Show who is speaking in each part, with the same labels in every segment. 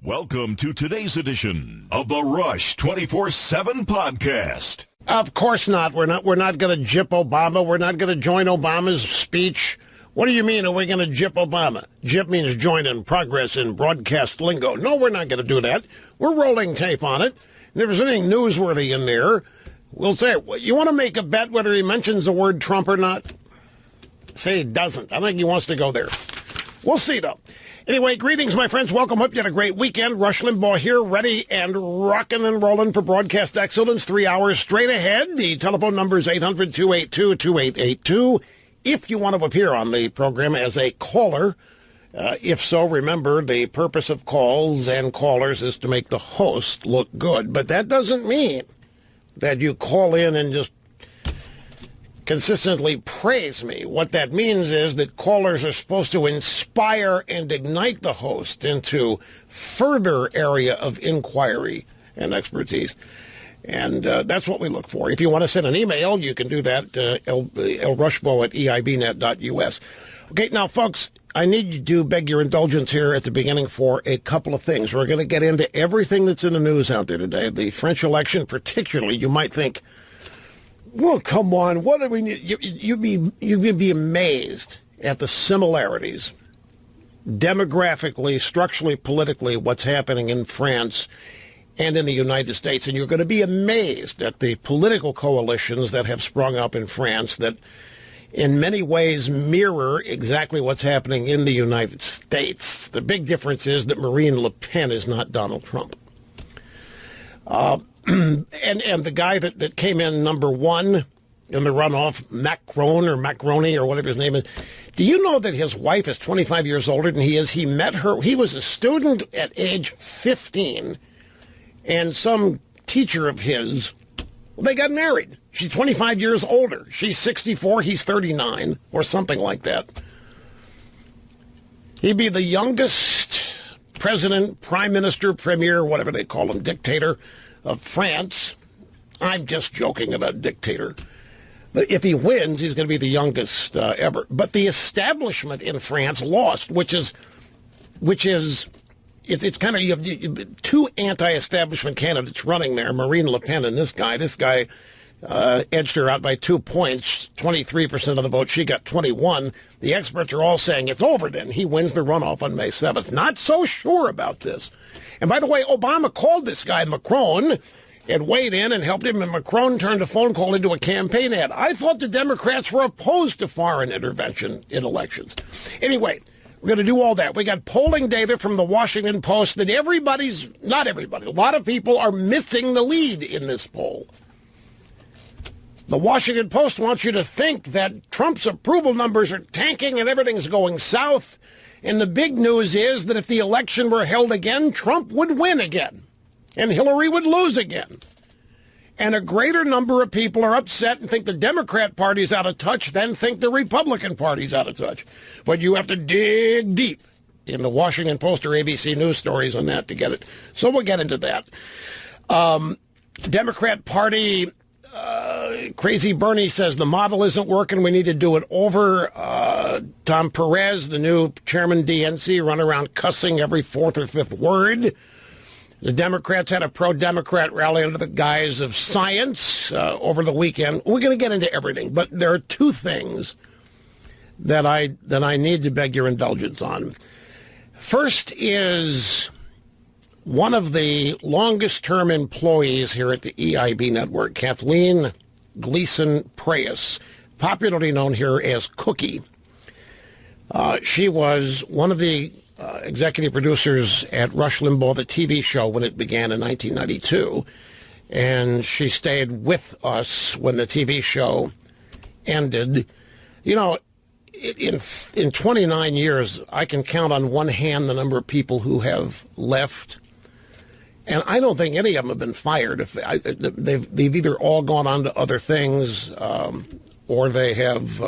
Speaker 1: Welcome to today's edition of the Rush 24/7 podcast.
Speaker 2: Of course not. We're not going to jip Obama. We're not going to join Obama's speech. What do you mean, are we going to jip Obama? Jip means join in progress in broadcast lingo. No, we're not going to do that. We're rolling tape on it. And if there's anything newsworthy in there, we'll say it. You want to make a bet whether he mentions the word Trump or not? Say he doesn't. I think he wants to go there. We'll see, though. Anyway, greetings, my friends. Welcome. Hope you had a great weekend. Rush Limbaugh here, ready and rocking and rolling for broadcast excellence. 3 hours straight ahead. The telephone number is 800-282-2882. If you want to appear on the program as a caller, if so, remember, the purpose of calls and callers is to make the host look good. But that doesn't mean that you call in and just consistently praise me. What that means is that callers are supposed to inspire and ignite the host into further area of inquiry and expertise. And that's what we look for. If you want to send an email, you can do that, lrushbo@eibnet.us. Okay, now, folks, I need to beg your indulgence here at the beginning for a couple of things. We're going to get into everything that's in the news out there today. The French election, particularly, you might think, well, come on, what do we need? You'd be amazed at the similarities, demographically, structurally, politically, what's happening in France and in the United States. And you're going to be amazed at the political coalitions that have sprung up in France that in many ways mirror exactly what's happening in the United States. The big difference is that Marine Le Pen is not Donald Trump. And the guy that came in number one in the runoff, Macron or Macroni or whatever his name is, do you know that his wife is 25 years older than he is? He met her. He was a student at age 15, and some teacher of his, well, they got married. She's 25 years older. She's 64. He's 39 or something like that. He'd be the youngest president, prime minister, premier, whatever they call him, dictator of France. I'm just joking about dictator. But if he wins, he's going to be the youngest ever. But the establishment in France lost, which is it's kind of, you have two anti-establishment candidates running there, Marine Le Pen and this guy. This guy edged her out by 2 points, 23% of the vote. She got 21. The experts are all saying it's over then. He wins the runoff on May 7th. Not so sure about this. And by the way, Obama called this guy Macron and weighed in and helped him, and Macron turned a phone call into a campaign ad. I thought the Democrats were opposed to foreign intervention in elections. Anyway, we're going to do all that. We got polling data from the Washington Post that not everybody, a lot of people are missing the lead in this poll. The Washington Post wants you to think that Trump's approval numbers are tanking and everything's going south. And the big news is that if the election were held again, Trump would win again, and Hillary would lose again. And a greater number of people are upset and think the Democrat Party's out of touch than think the Republican Party's out of touch. But you have to dig deep in the Washington Post or ABC News stories on that to get it. So we'll get into that. Democrat Party... Crazy Bernie says the model isn't working. We need to do it over. Tom Perez, the new chairman DNC, run around cussing every fourth or fifth word. The Democrats had a pro-Democrat rally under the guise of science over the weekend. We're going to get into everything, but there are two things that I need to beg your indulgence on. First is one of the longest-term employees here at the EIB network, Kathleen Gleason-Preyes, popularly known here as Cookie. She was one of the executive producers at Rush Limbaugh, the TV show, when it began in 1992. And she stayed with us when the TV show ended. You know, in 29 years, I can count on one hand the number of people who have left. And I don't think any of them have been fired. They've either all gone on to other things or they have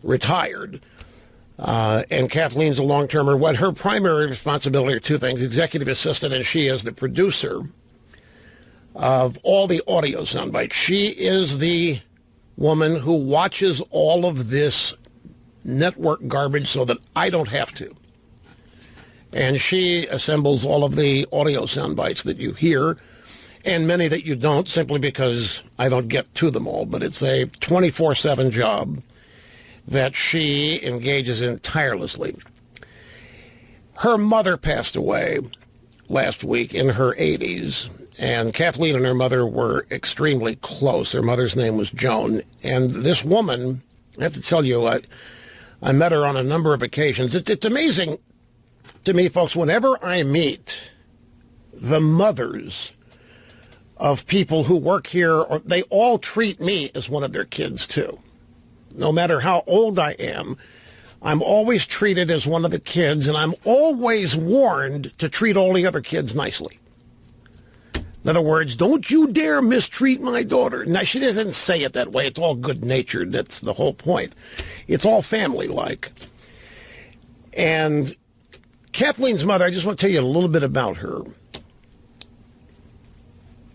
Speaker 2: retired. And Kathleen's a long-termer. What her primary responsibility are two things: executive assistant, and she is the producer of all the audio soundbites. She is the woman who watches all of this network garbage so that I don't have to. And she assembles all of the audio sound bites that you hear, and many that you don't, simply because I don't get to them all. But it's a 24/7 job that she engages in tirelessly. Her mother passed away last week in her 80s, and Kathleen and her mother were extremely close. Her mother's name was Joan. And this woman, I have to tell you, I met her on a number of occasions. It's amazing to me, folks, whenever I meet the mothers of people who work here, they all treat me as one of their kids, too. No matter how old I am, I'm always treated as one of the kids, and I'm always warned to treat all the other kids nicely. In other words, don't you dare mistreat my daughter. Now, she doesn't say it that way. It's all good-natured. That's the whole point. It's all family-like. And Kathleen's mother, I just want to tell you a little bit about her.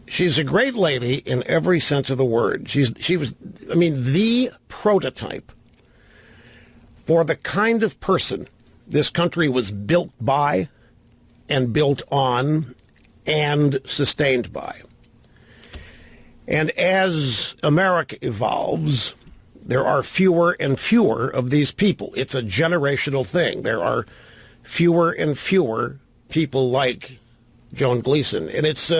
Speaker 2: She's a great lady in every sense of the word. She was, the prototype for the kind of person this country was built by and built on and sustained by. And as America evolves, there are fewer and fewer of these people. It's a generational thing. There are fewer and fewer people like Joan Gleason. And it's,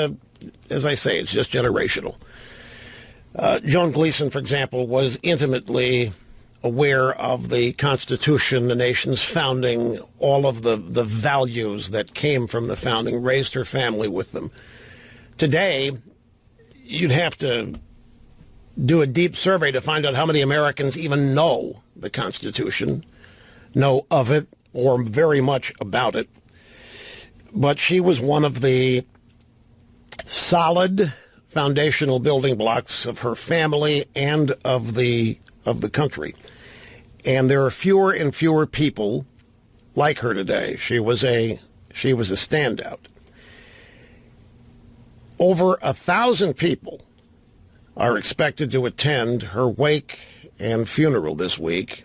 Speaker 2: as I say, it's just generational. Joan Gleason, for example, was intimately aware of the Constitution, the nation's founding, all of the values that came from the founding, raised her family with them. Today, you'd have to do a deep survey to find out how many Americans even know the Constitution, know of it, or very much about it. But she was one of the solid foundational building blocks of her family and of the country. And there are fewer and fewer people like her today. She was a standout. Over 1,000 people are expected to attend her wake and funeral this week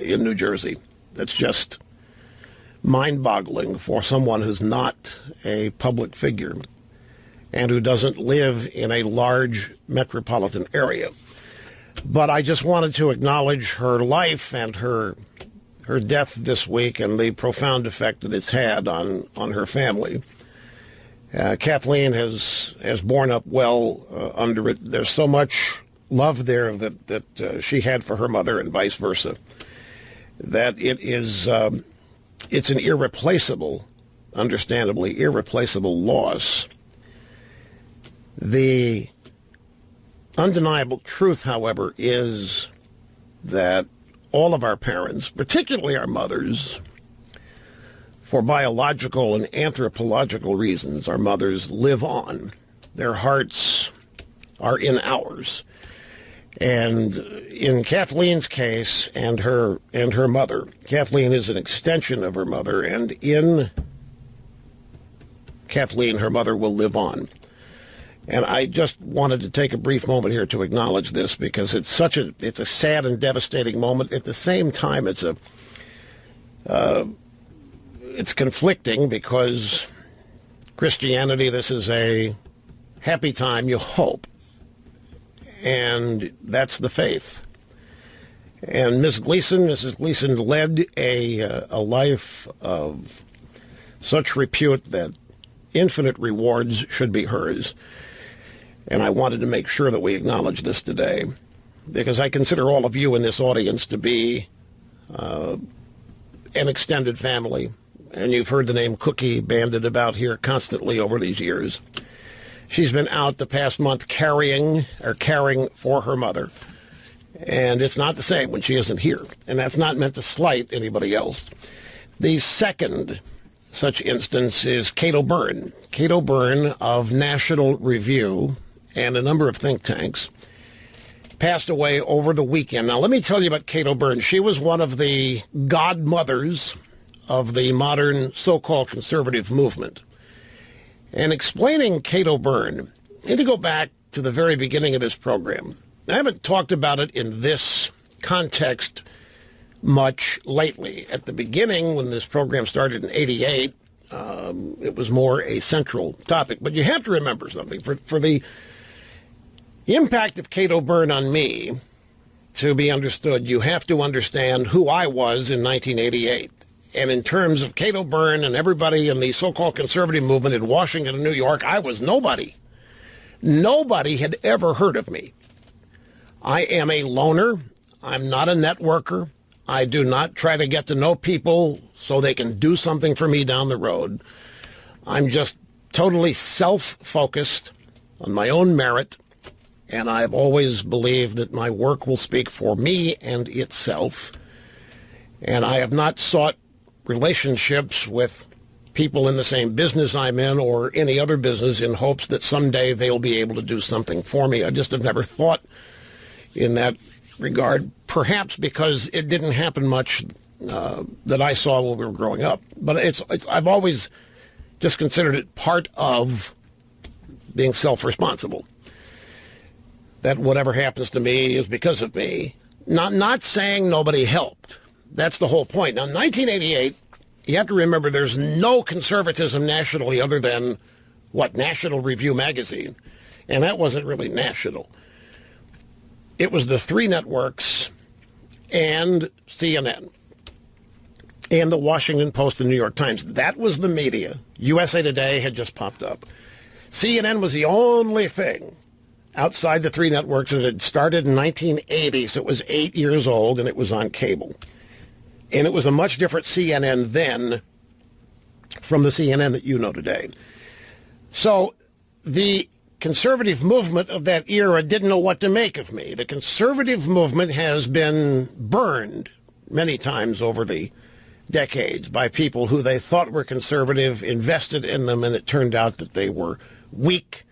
Speaker 2: in New Jersey. That's just mind-boggling for someone who's not a public figure and who doesn't live in a large metropolitan area. But I just wanted to acknowledge her life and her death this week and the profound effect that it's had on her family. Kathleen has borne up well under it. There's so much love there that she had for her mother and vice versa, that it's an irreplaceable, understandably irreplaceable loss. The undeniable truth, however, is that all of our parents, particularly our mothers, for biological and anthropological reasons, our mothers live on. Their hearts are in ours. And in Kathleen's case and her mother, Kathleen is an extension of her mother, and in Kathleen, her mother will live on. And I just wanted to take a brief moment here to acknowledge this, because it's a sad and devastating moment. At the same time, it's conflicting, because Christianity, this is a happy time, you hope. And that's the faith. And Mrs. Gleason led a life of such repute that infinite rewards should be hers. And I wanted to make sure that we acknowledge this today, because I consider all of you in this audience to be an extended family. And you've heard the name Cookie banded about here constantly over these years. She's been out the past month caring for her mother. And it's not the same when she isn't here. And that's not meant to slight anybody else. The second such instance is Cato Byrne. Cato Byrne of National Review and a number of think tanks passed away over the weekend. Now, let me tell you about Cato Byrne. She was one of the godmothers of the modern so-called conservative movement. And explaining Cato Byrne, I need to go back to the very beginning of this program. I haven't talked about it in this context much lately. At the beginning, when this program started in '88, it was more a central topic. But you have to remember something. For the impact of Cato Byrne on me to be understood, you have to understand who I was in 1988. And in terms of Cato Byrne and everybody in the so-called conservative movement in Washington and New York, I was nobody. Nobody had ever heard of me. I am a loner. I'm not a networker. I do not try to get to know people so they can do something for me down the road. I'm just totally self-focused on my own merit, and I've always believed that my work will speak for me and itself. And I have not sought relationships with people in the same business I'm in or any other business in hopes that someday they'll be able to do something for me. I just have never thought in that regard, perhaps because it didn't happen much that I saw when we were growing up. But I've always just considered it part of being self-responsible. That whatever happens to me is because of me. Not saying nobody helped. That's the whole point. Now, in 1988, you have to remember there's no conservatism nationally other than, National Review magazine. And that wasn't really national. It was the three networks and CNN and the Washington Post and New York Times. That was the media. USA Today had just popped up. CNN was the only thing outside the three networks that had started in 1980, so it was 8 years old, and it was on cable. And it was a much different CNN then from the CNN that you know today. So the conservative movement of that era didn't know what to make of me. The conservative movement has been burned many times over the decades by people who they thought were conservative, invested in them, and it turned out that they were weak,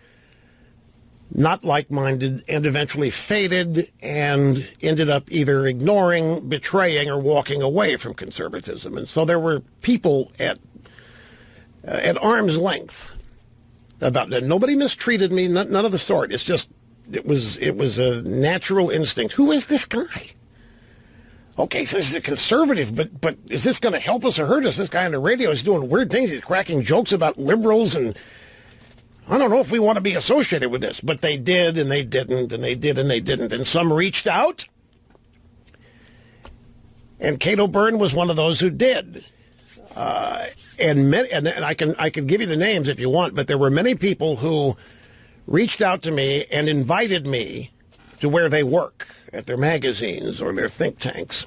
Speaker 2: not like-minded, and eventually faded and ended up either ignoring, betraying, or walking away from conservatism. And so there were people at arm's length about that. Nobody mistreated me, none of the sort. It's just, it was a natural instinct. Who is this guy? Okay, so this is a conservative, but is this going to help us or hurt us? This guy on the radio is doing weird things. He's cracking jokes about liberals, and I don't know if we want to be associated with this. But they did, and they didn't, and they did, and they didn't. And some reached out, and Cato Byrne was one of those who did. And I can give you the names if you want, but there were many people who reached out to me and invited me to where they work, at their magazines or their think tanks,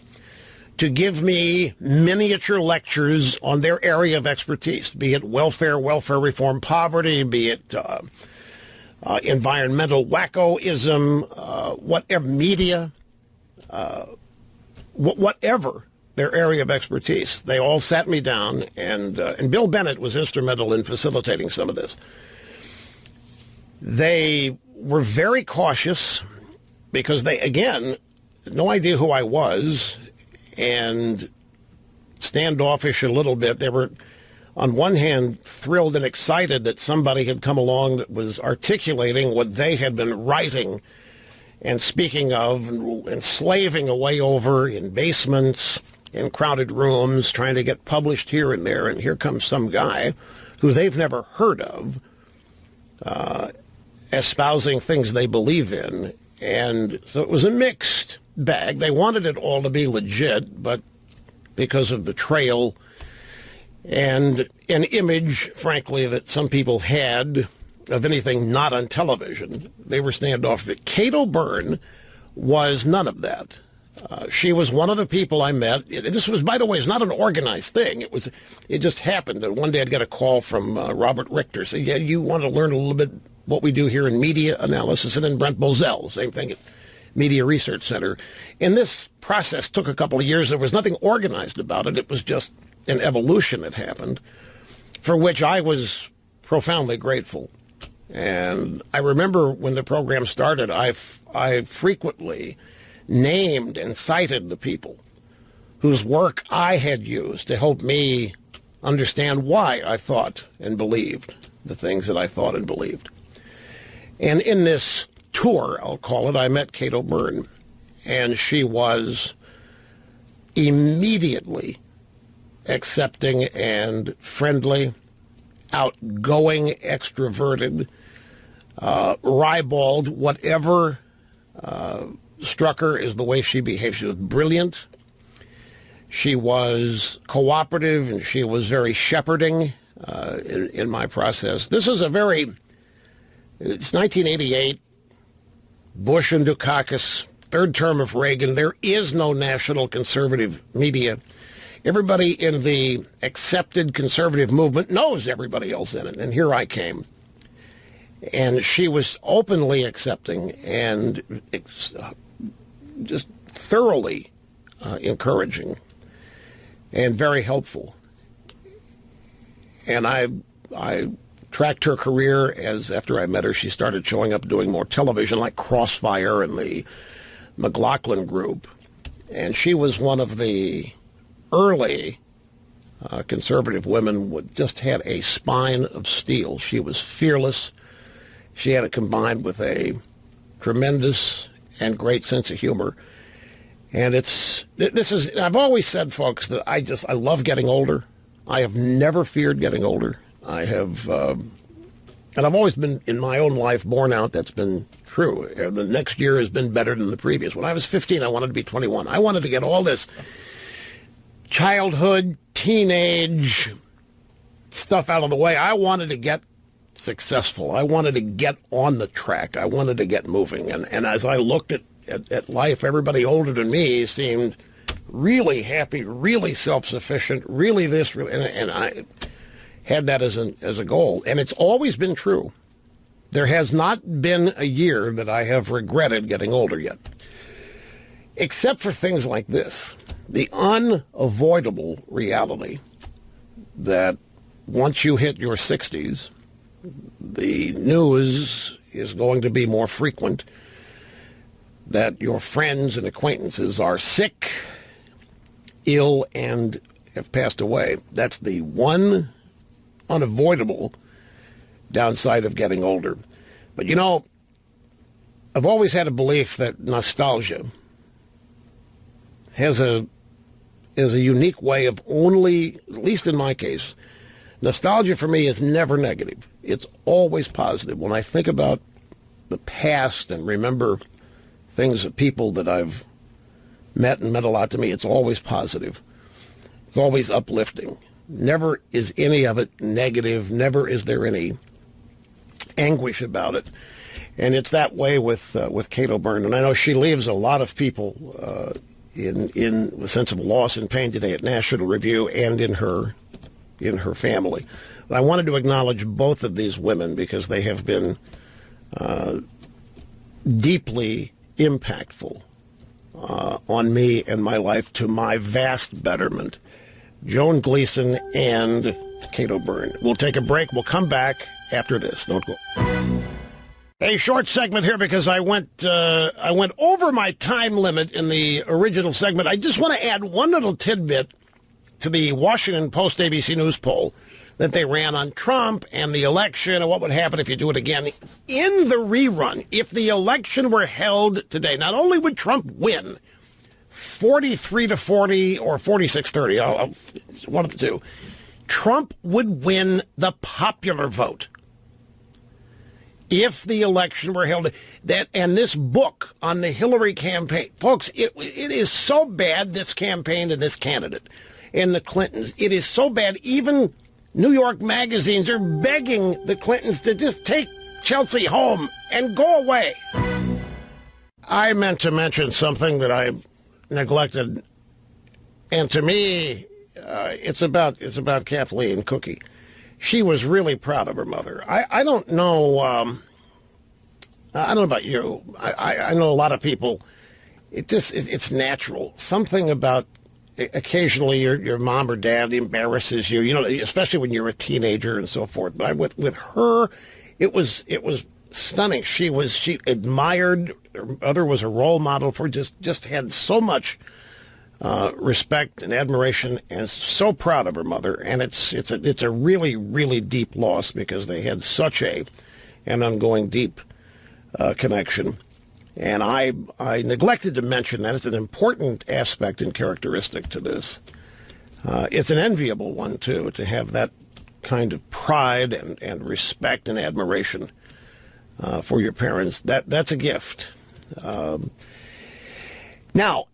Speaker 2: to give me miniature lectures on their area of expertise, be it welfare reform, poverty, be it environmental wackoism, whatever, media, whatever their area of expertise. They all sat me down, and Bill Bennett was instrumental in facilitating some of this. They were very cautious because they, again, had no idea who I was and standoffish a little bit. They were, on one hand, thrilled and excited that somebody had come along that was articulating what they had been writing and speaking of and slaving away over in basements, in crowded rooms, trying to get published here and there. And here comes some guy who they've never heard of, espousing things they believe in. And so it was a mixed bag. They wanted it all to be legit, but because of betrayal and an image, frankly, that some people had of anything not on television, they were standoffish. Cato Byrne was none of that. She was one of the people I met. This was, by the way, it's not an organized thing. It just happened. And one day I'd get a call from Robert Richter saying, yeah, you want to learn a little bit what we do here in media analysis, and then Brent Bozell, same thing at Media Research Center. And this process took a couple of years. There was nothing organized about it. It was just an evolution that happened, for which I was profoundly grateful. And I remember when the program started, I frequently named and cited the people whose work I had used to help me understand why I thought and believed the things that I thought and believed. And in this tour, I'll call it, I met Cato Byrne, and she was immediately accepting and friendly, outgoing, extroverted, ribald, whatever struck her is the way she behaved. She was brilliant. She was cooperative, and she was very shepherding in my process. It's 1988, Bush and Dukakis, third term of Reagan. There is no national conservative media. Everybody in the accepted conservative movement knows everybody else in it, and here I came. And she was openly accepting and just thoroughly encouraging and very helpful. And I tracked her career as after I met her, she started showing up doing more television like Crossfire and the McLaughlin Group. And she was one of the early conservative women who just had a spine of steel. She was fearless. She had it combined with a tremendous and great sense of humor. And I've always said, folks, that I love getting older. I have never feared getting older. I have, and I've always been, in my own life, borne out that's been true. The next year has been better than the previous. When I was 15, I wanted to be 21. I wanted to get all this childhood, teenage stuff out of the way. I wanted to get successful. I wanted to get on the track. I wanted to get moving. And as I looked at life, everybody older than me seemed really happy, really self-sufficient, really this, really, and I had that as a goal. And it's always been true. There has not been a year that I have regretted getting older yet, except for things like this. The unavoidable reality that once you hit your 60s, the news is going to be more frequent, that your friends and acquaintances are sick, ill, and have passed away. That's the one unavoidable downside of getting older. But you know, I've always had a belief that nostalgia has a unique way of only, at least in my case, nostalgia for me is never negative. It's always positive. When I think about the past and remember things, people that I've met and meant a lot to me, it's always positive. It's always uplifting. Never is any of it negative. Never is there any anguish about it. And it's that way with Kate O'Byrne. And I know she leaves a lot of people in the sense of loss and pain today at National Review and in her family. But I wanted to acknowledge both of these women because they have been deeply impactful on me and my life to my vast betterment. Joan Gleason and Kate O'Byrne. We'll take a break. We'll come back after this. Don't go. A short segment here because I went over my time limit in the original segment. I just want to add one little tidbit to the Washington Post ABC News poll that they ran on Trump and the election and what would happen if you do it again. In the rerun, if the election were held today, not only would Trump win 43-40 or 46-30, one of the two, Trump would win the popular vote. If the election were held, and this book on the Hillary campaign, folks, it is so bad, this campaign and this candidate and the Clintons. It is so bad, even New York magazines are begging the Clintons to just take Chelsea home and go away. I meant to mention something that I neglected, and to me, it's about Kathleen Cookie. She was really proud of her mother. I don't know. I don't know about you. I know a lot of people. It's natural. Something about occasionally your mom or dad embarrasses you. You know, especially when you're a teenager and so forth. But with her, it was stunning. She admired. Her mother was a role model for just had so much respect and admiration, and so proud of her mother. And it's a really, really deep loss because they had such an ongoing deep connection. And I neglected to mention that it's an important aspect and characteristic to this. It's an enviable one, too, to have that kind of pride and respect and admiration for your parents. That's a gift. Now,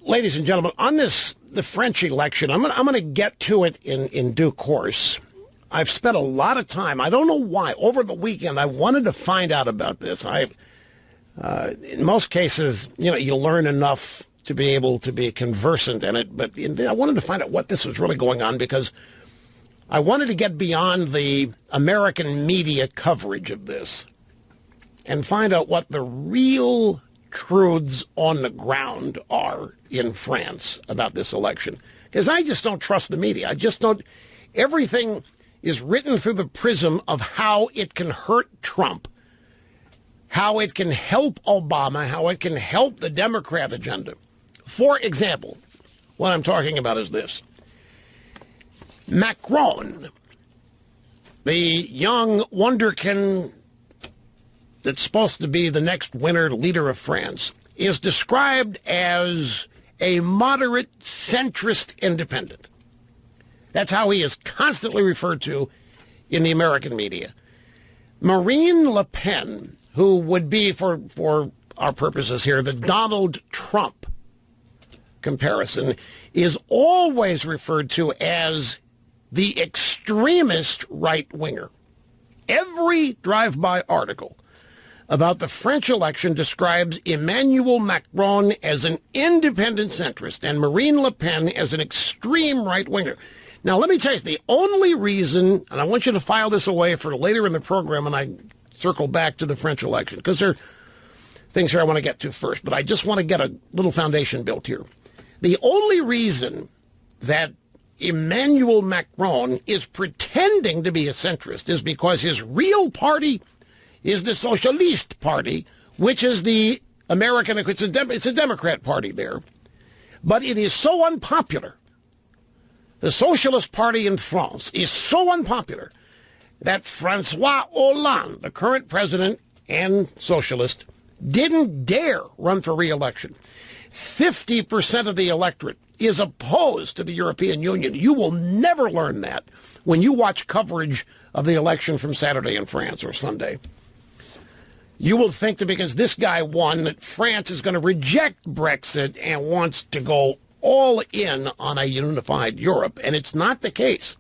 Speaker 2: ladies and gentlemen, on the French election, I'm going to get to it in due course. I've spent a lot of time, I don't know why, over the weekend I wanted to find out about this. In most cases, you learn enough to be able to be conversant in it, but I wanted to find out what this was really going on because I wanted to get beyond the American media coverage of this and find out what the real truths on the ground are in France about this election. Because I just don't trust the media. I just don't. Everything is written through the prism of how it can hurt Trump, how it can help Obama, how it can help the Democrat agenda. For example, what I'm talking about is this. Macron, the young wonderkin that's supposed to be the next leader of France, is described as a moderate centrist independent. That's how he is constantly referred to in the American media. Marine Le Pen, who would be, for our purposes here, the Donald Trump comparison, is always referred to as the extremist right-winger. Every drive-by article about the French election describes Emmanuel Macron as an independent centrist and Marine Le Pen as an extreme right-winger. Now, let me tell you, the only reason, and I want you to file this away for later in the program, and I circle back to the French election, because there are things here I want to get to first, but I just want to get a little foundation built here. The only reason that Emmanuel Macron is pretending to be a centrist is because his real party is the Socialist Party, which is the American, it's a Democrat party there, but it is so unpopular. The Socialist Party in France is so unpopular that Francois Hollande, the current president and socialist, didn't dare run for re-election. 50% of the electorate is opposed to the European Union. You will never learn that when you watch coverage of the election from Saturday in France or Sunday. You will think that because this guy won, that France is going to reject Brexit and wants to go all in on a unified Europe, and it's not the case.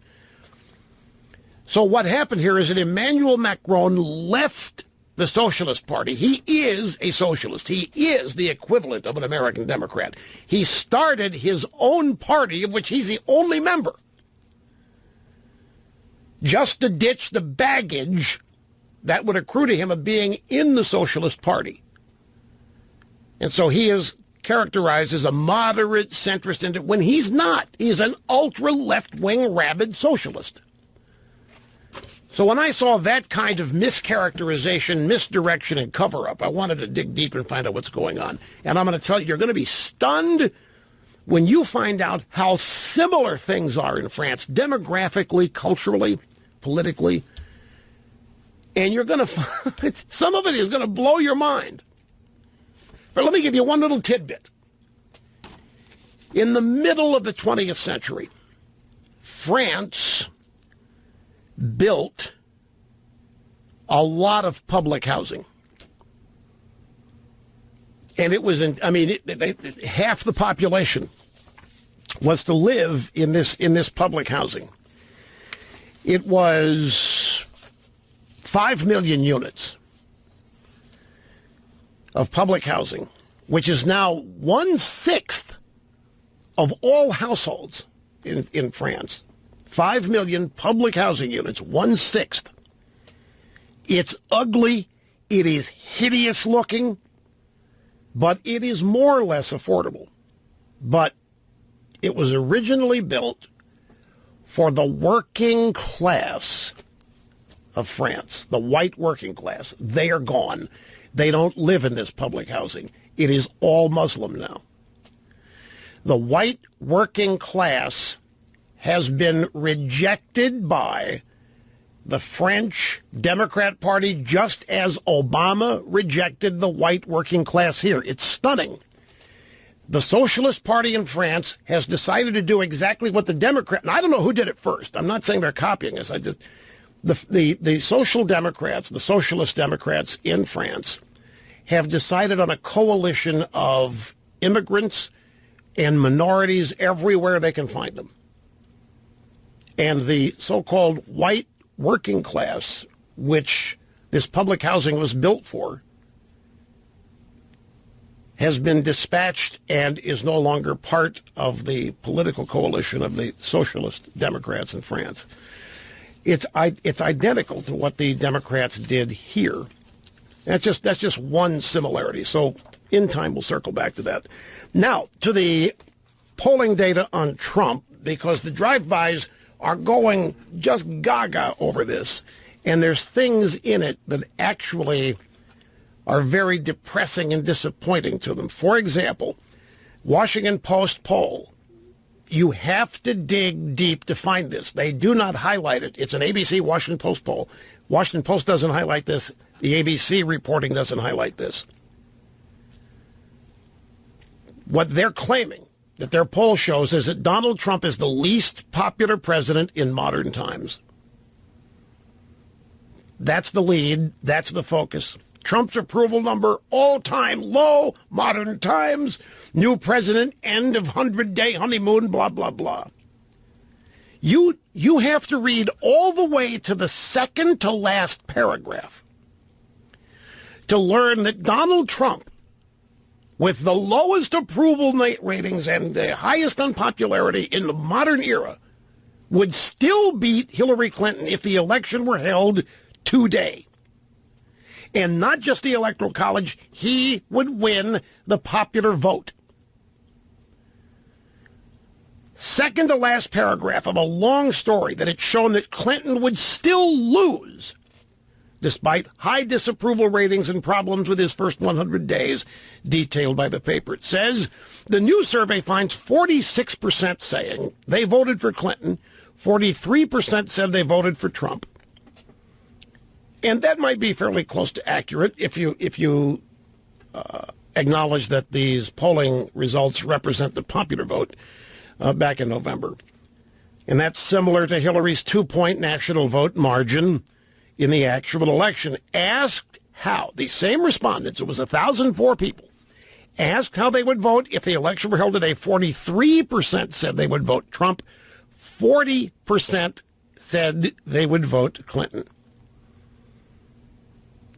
Speaker 2: So what happened here is that Emmanuel Macron left the Socialist Party. He is a socialist. He is the equivalent of an American Democrat. He started his own party, of which he's the only member, just to ditch the baggage that would accrue to him of being in the Socialist Party. And so he is characterized as a moderate centrist, and when he's not, he's an ultra left-wing rabid socialist. So when I saw that kind of mischaracterization, misdirection, and cover-up, I wanted to dig deep and find out what's going on. And I'm going to tell you, you're going to be stunned when you find out how similar things are in France, demographically, culturally, politically. And you're going to find, some of it is going to blow your mind. But let me give you one little tidbit. In the middle of the 20th century, France built a lot of public housing. And it was, half the population was to live in this public housing. It was 5 million units of public housing, which is now 1/6 of all households in France. 5 million public housing units, 1/6. It's ugly. It is hideous looking, but it is more or less affordable. But it was originally built for the working class of France, the white working class. They are gone. They don't live in this public housing. It is all Muslim now. The white working class has been rejected by the French Democrat Party, just as Obama rejected the white working class here. It's stunning. The Socialist Party in France has decided to do exactly what the Democrat, and I don't know who did it first. I'm not saying they're copying us. The Social Democrats, the Socialist Democrats in France, have decided on a coalition of immigrants and minorities everywhere they can find them. And the so-called white working class, which this public housing was built for, has been dispatched and is no longer part of the political coalition of the Socialist Democrats in France. It's identical to what the Democrats did here. That's just one similarity. So in time, we'll circle back to that. Now, to the polling data on Trump, because the drive-bys are going just gaga over this, and there's things in it that actually are very depressing and disappointing to them. For example, Washington Post poll. You have to dig deep to find this. They do not highlight it. It's an ABC Washington Post poll. Washington Post doesn't highlight this. The ABC reporting doesn't highlight this. What they're claiming that their poll shows is that Donald Trump is the least popular president in modern times. That's the lead. That's the focus. Trump's approval number, all-time low, modern times, new president, end of 100-day honeymoon, blah, blah, blah. You have to read all the way to the second to last paragraph to learn that Donald Trump, with the lowest approval ratings and the highest unpopularity in the modern era, would still beat Hillary Clinton if the election were held today. And not just the Electoral College, he would win the popular vote. Second to last paragraph of a long story that had shown that Clinton would still lose despite high disapproval ratings and problems with his first 100 days, detailed by the paper. It says the new survey finds 46% saying they voted for Clinton, 43% said they voted for Trump. And that might be fairly close to accurate if you acknowledge that these polling results represent the popular vote back in November. And that's similar to Hillary's 2-point national vote margin in the actual election. Asked how, the same respondents, it was 1,004 people, asked how they would vote if the election were held today. 43% said they would vote Trump. 40% said they would vote Clinton.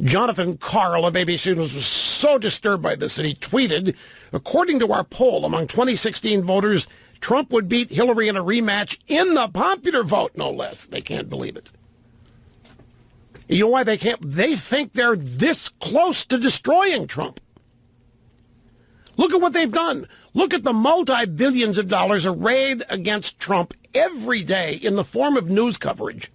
Speaker 2: Jonathan Karl of ABC News was so disturbed by this that he tweeted, according to our poll among 2016 voters, Trump would beat Hillary in a rematch in the popular vote, no less. They can't believe it. You know why they can't? They think they're this close to destroying Trump. Look at what they've done. Look at the multi-billions of dollars arrayed against Trump every day in the form of news coverage.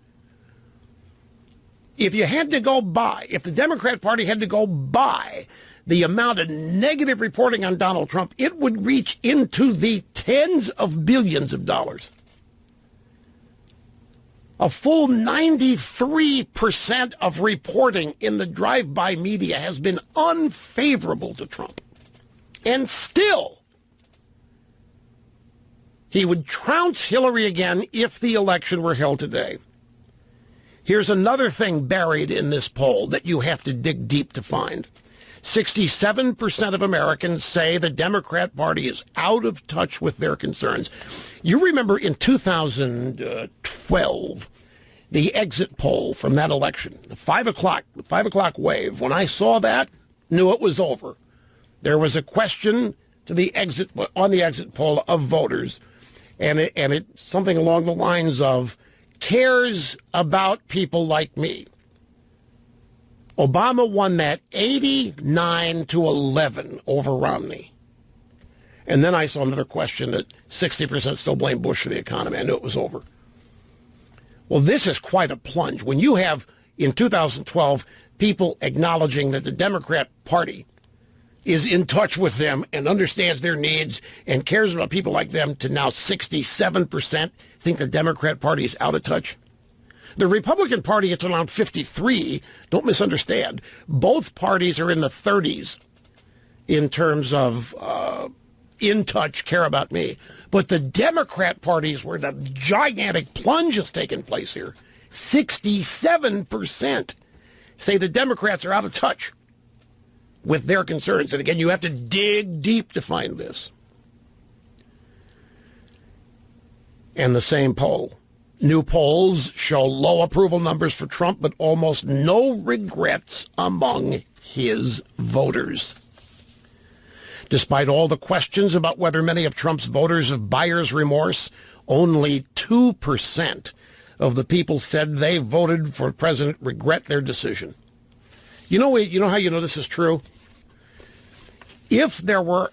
Speaker 2: If you had to go by, if the Democrat Party had to go by the amount of negative reporting on Donald Trump, it would reach into the tens of billions of dollars. A full 93% of reporting in the drive-by media has been unfavorable to Trump. And still, he would trounce Hillary again if the election were held today. Here's another thing buried in this poll that you have to dig deep to find. 67% of Americans say the Democrat Party is out of touch with their concerns. You remember in 2012, the exit poll from that election, the 5 o'clock wave, when I saw that, knew it was over. There was a question to the exit on the exit poll of voters, and it something along the lines of, cares about people like me. Obama won that 89-11 over Romney. And then I saw another question that 60% still blame Bush for the economy. I knew it was over. Well, this is quite a plunge. When you have, in 2012, people acknowledging that the Democrat Party is in touch with them and understands their needs and cares about people like them, to now 67% think the Democrat Party is out of touch. The Republican Party, it's around 53. Don't misunderstand. Both parties are in the 30s in terms of in touch, care about me. But the Democrat parties where the gigantic plunge has taken place here, 67% say the Democrats are out of touch with their concerns. And again, you have to dig deep to find this. And the same poll. New polls show low approval numbers for Trump, but almost no regrets among his voters. Despite all the questions about whether many of Trump's voters have buyer's remorse, only 2% of the people said they voted for president regret their decision. You know how you know this is true? If there were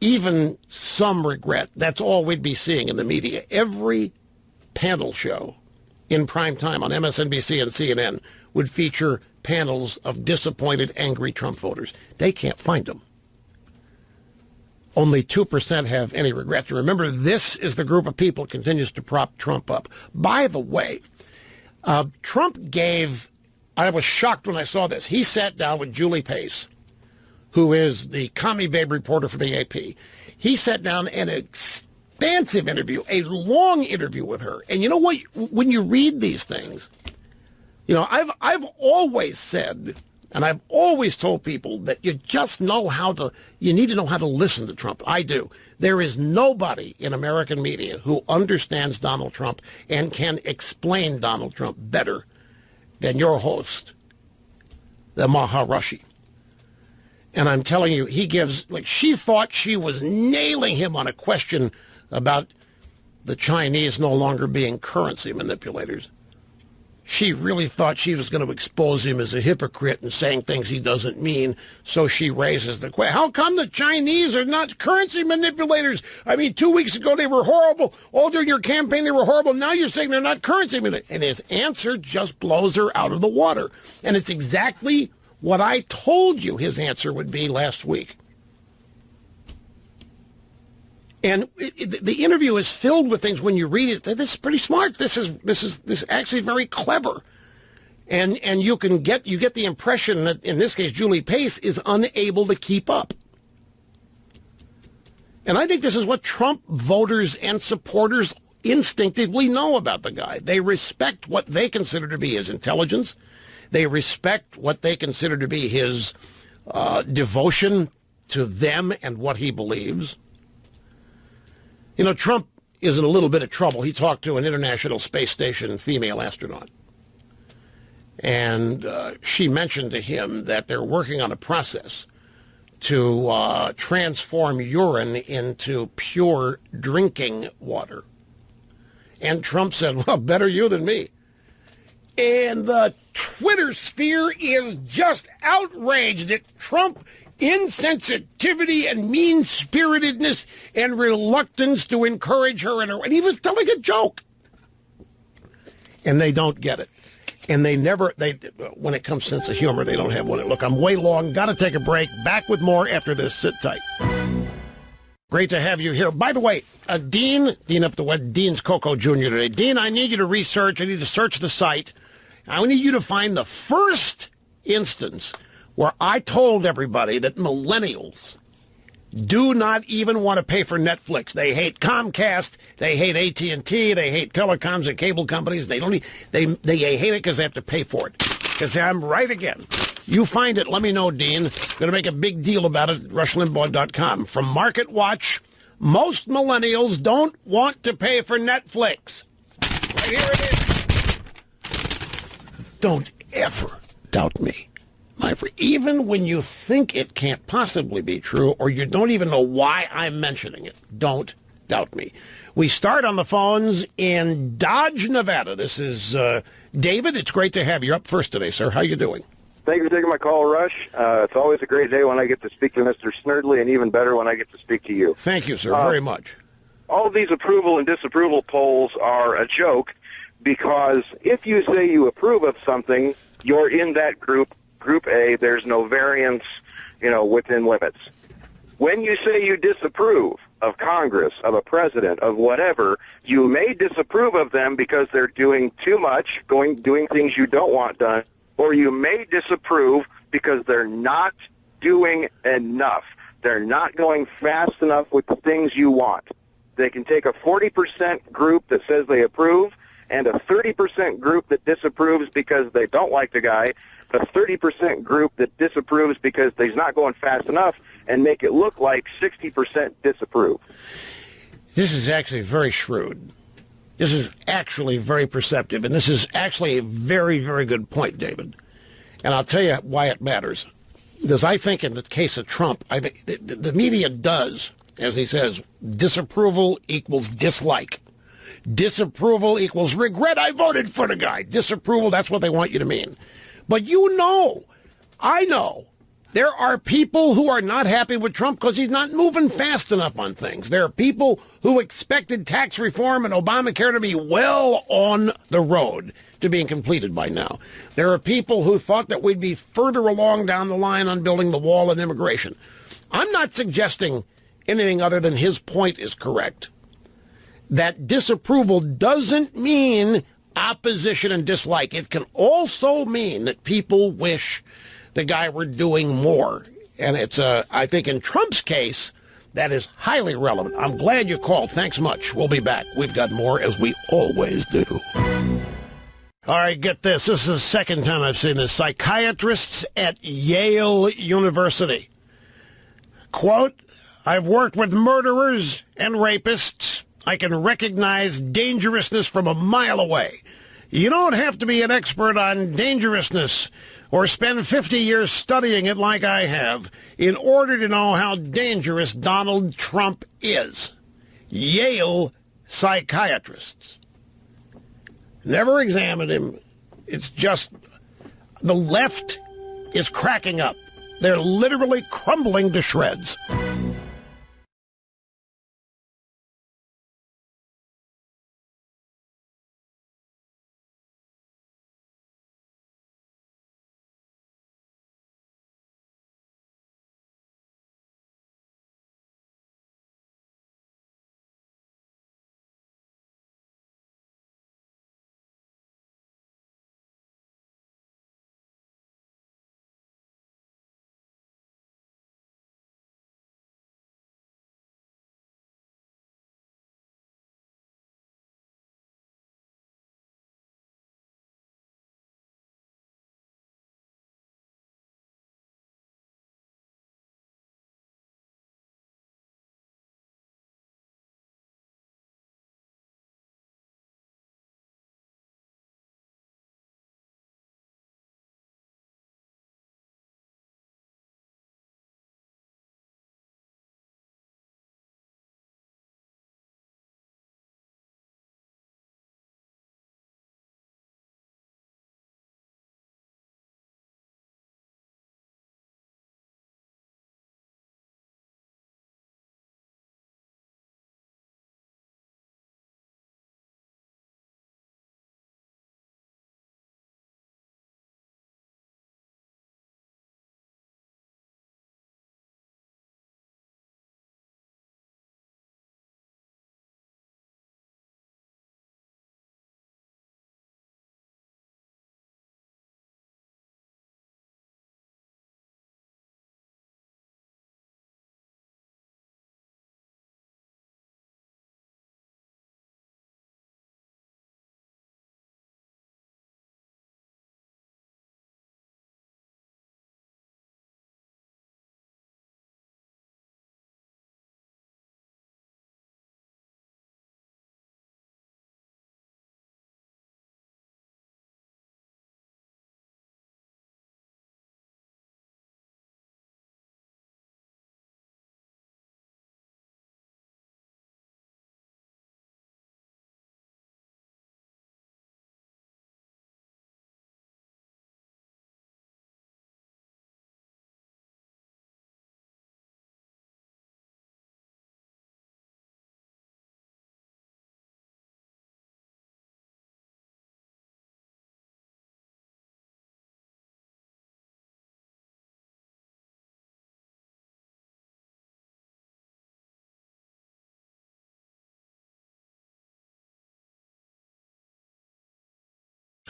Speaker 2: even some regret, that's all we'd be seeing in the media. Every panel show in prime time on MSNBC and CNN would feature panels of disappointed, angry Trump voters. They can't find them. Only 2% have any regrets. Remember, this is the group of people that continues to prop Trump up. By the way, Trump gave, I was shocked when I saw this. He sat down with Julie Pace, who is the commie babe reporter for the AP. He sat down in an expansive interview, a long interview with her. And you know what? When you read these things, you know, I've always said, and I've always told people that you need to know how to listen to Trump. I do. There is nobody in American media who understands Donald Trump and can explain Donald Trump better than your host, the Maharishi. And I'm telling you, he gives, she thought she was nailing him on a question about the Chinese no longer being currency manipulators. She really thought she was going to expose him as a hypocrite and saying things he doesn't mean, so she raises the question, how come the Chinese are not currency manipulators? I mean, 2 weeks ago they were horrible. All during your campaign they were horrible. Now you're saying they're not currency manipulators. And his answer just blows her out of the water. And it's exactly what I told you his answer would be last week. And the interview is filled with things when you read it. This is pretty smart. This is actually very clever. And you get the impression that in this case Julie Pace is unable to keep up. And I think this is what Trump voters and supporters instinctively know about the guy. They respect what they consider to be his intelligence. They respect what they consider to be his devotion to them and what he believes. You know, Trump is in a little bit of trouble. He talked to an International Space Station female astronaut. And she mentioned to him that they're working on a process to transform urine into pure drinking water. And Trump said, well, better you than me. And the Twitter sphere is just outraged at Trump insensitivity and mean-spiritedness and reluctance to encourage her. And he was telling a joke. And they don't get it. And when it comes to sense of humor, they don't have one. Look, I'm way long. Got to take a break. Back with more after this. Sit tight. Great to have you here. By the way, Dean up the web, Dean's Coco Jr. today. Dean, I need you to research. I need to search the site. I need you to find the first instance where I told everybody that millennials do not even want to pay for Netflix. They hate Comcast, they hate AT&T, they hate telecoms and cable companies. They hate it because they have to pay for it. Because I'm right again. You find it, let me know, Dean. I'm going to make a big deal about it at RushLimbaugh.com. From Market Watch, most millennials don't want to pay for Netflix. Right here it is. Don't ever doubt me. Even when you think it can't possibly be true, or you don't even know why I'm mentioning it, don't doubt me. We start on the phones in Dodge, Nevada. This is David. It's great to have you up first today, sir. How you doing?
Speaker 3: Thank you for taking my call, Rush. It's always a great day when I get to speak to Mr. Snerdley, and even better when I get to speak to you.
Speaker 2: Thank you, sir, very much.
Speaker 3: All of these approval and disapproval polls are a joke, because if you say you approve of something, you're in that group A. There's no variance, within limits. When you say you disapprove of Congress, of a president, of whatever, you may disapprove of them because they're doing too much, doing things you don't want done, or you may disapprove because they're not doing enough. They're not going fast enough with the things you want. They can take a 40% group that says they approve and a 30% group that disapproves because they don't like the guy, a 30% group that disapproves because he's not going fast enough, and make it look like 60% disapprove.
Speaker 2: This is actually very shrewd. This is actually very perceptive, and this is actually a very, very good point, David. And I'll tell you why it matters. Because I think in the case of Trump, I think the media does, as he says, disapproval equals dislike. Disapproval equals regret. I voted for the guy. Disapproval, that's what they want you to mean. But you know, I know, there are people who are not happy with Trump because he's not moving fast enough on things. There are people who expected tax reform and Obamacare to be well on the road to being completed by now. There are people who thought that we'd be further along down the line on building the wall and immigration. I'm not suggesting anything other than his point is correct. That disapproval doesn't mean opposition and dislike. It can also mean that people wish the guy were doing more. And it's, I think in Trump's case, that is highly relevant. I'm glad you called. Thanks much. We'll be back. We've got more, as we always do. All right, get this. This is the second time I've seen this. Psychiatrists at Yale University. Quote, I've worked with murderers and rapists. I can recognize dangerousness from a mile away. You don't have to be an expert on dangerousness or spend 50 years studying it like I have in order to know how dangerous Donald Trump is. Yale psychiatrists. Never examined him. It's just the left is cracking up. They're literally crumbling to shreds.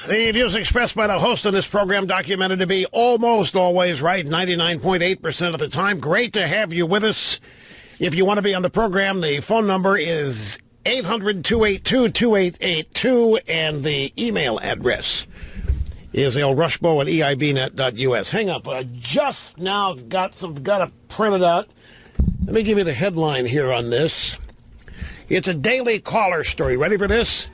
Speaker 2: The views expressed by the host of this program documented to be almost always right, 99.8% of the time. Great to have you with us. If you want to be on the program, the phone number is 800-282-2882, and the email address is lrushbo at eibnet.us. Hang up. I just now got it printed out. Let me give you the headline here on this. It's a Daily Caller story. Ready for this?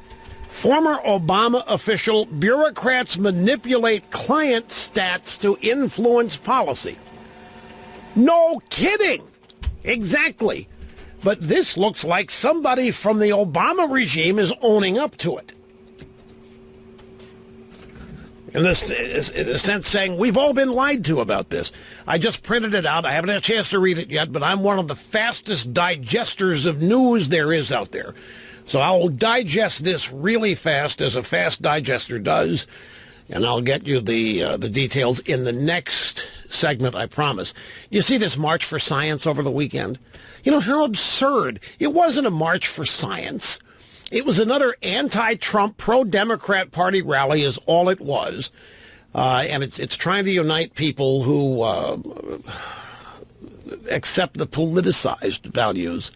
Speaker 2: Former Obama official, bureaucrats manipulate client stats to influence policy. No kidding. Exactly. But this looks like somebody from the Obama regime is owning up to it. In a sense, saying, we've all been lied to about this. I just printed it out. I haven't had a chance to read it yet, but I'm one of the fastest digesters of news there is out there. So I'll digest this really fast, as a fast digester does, and I'll get you the details in the next segment, I promise. You see this March for Science over the weekend? You know, how absurd. It wasn't a march for science. It was another anti-Trump, pro-Democrat Party rally is all it was. And it's trying to unite people who accept the politicized values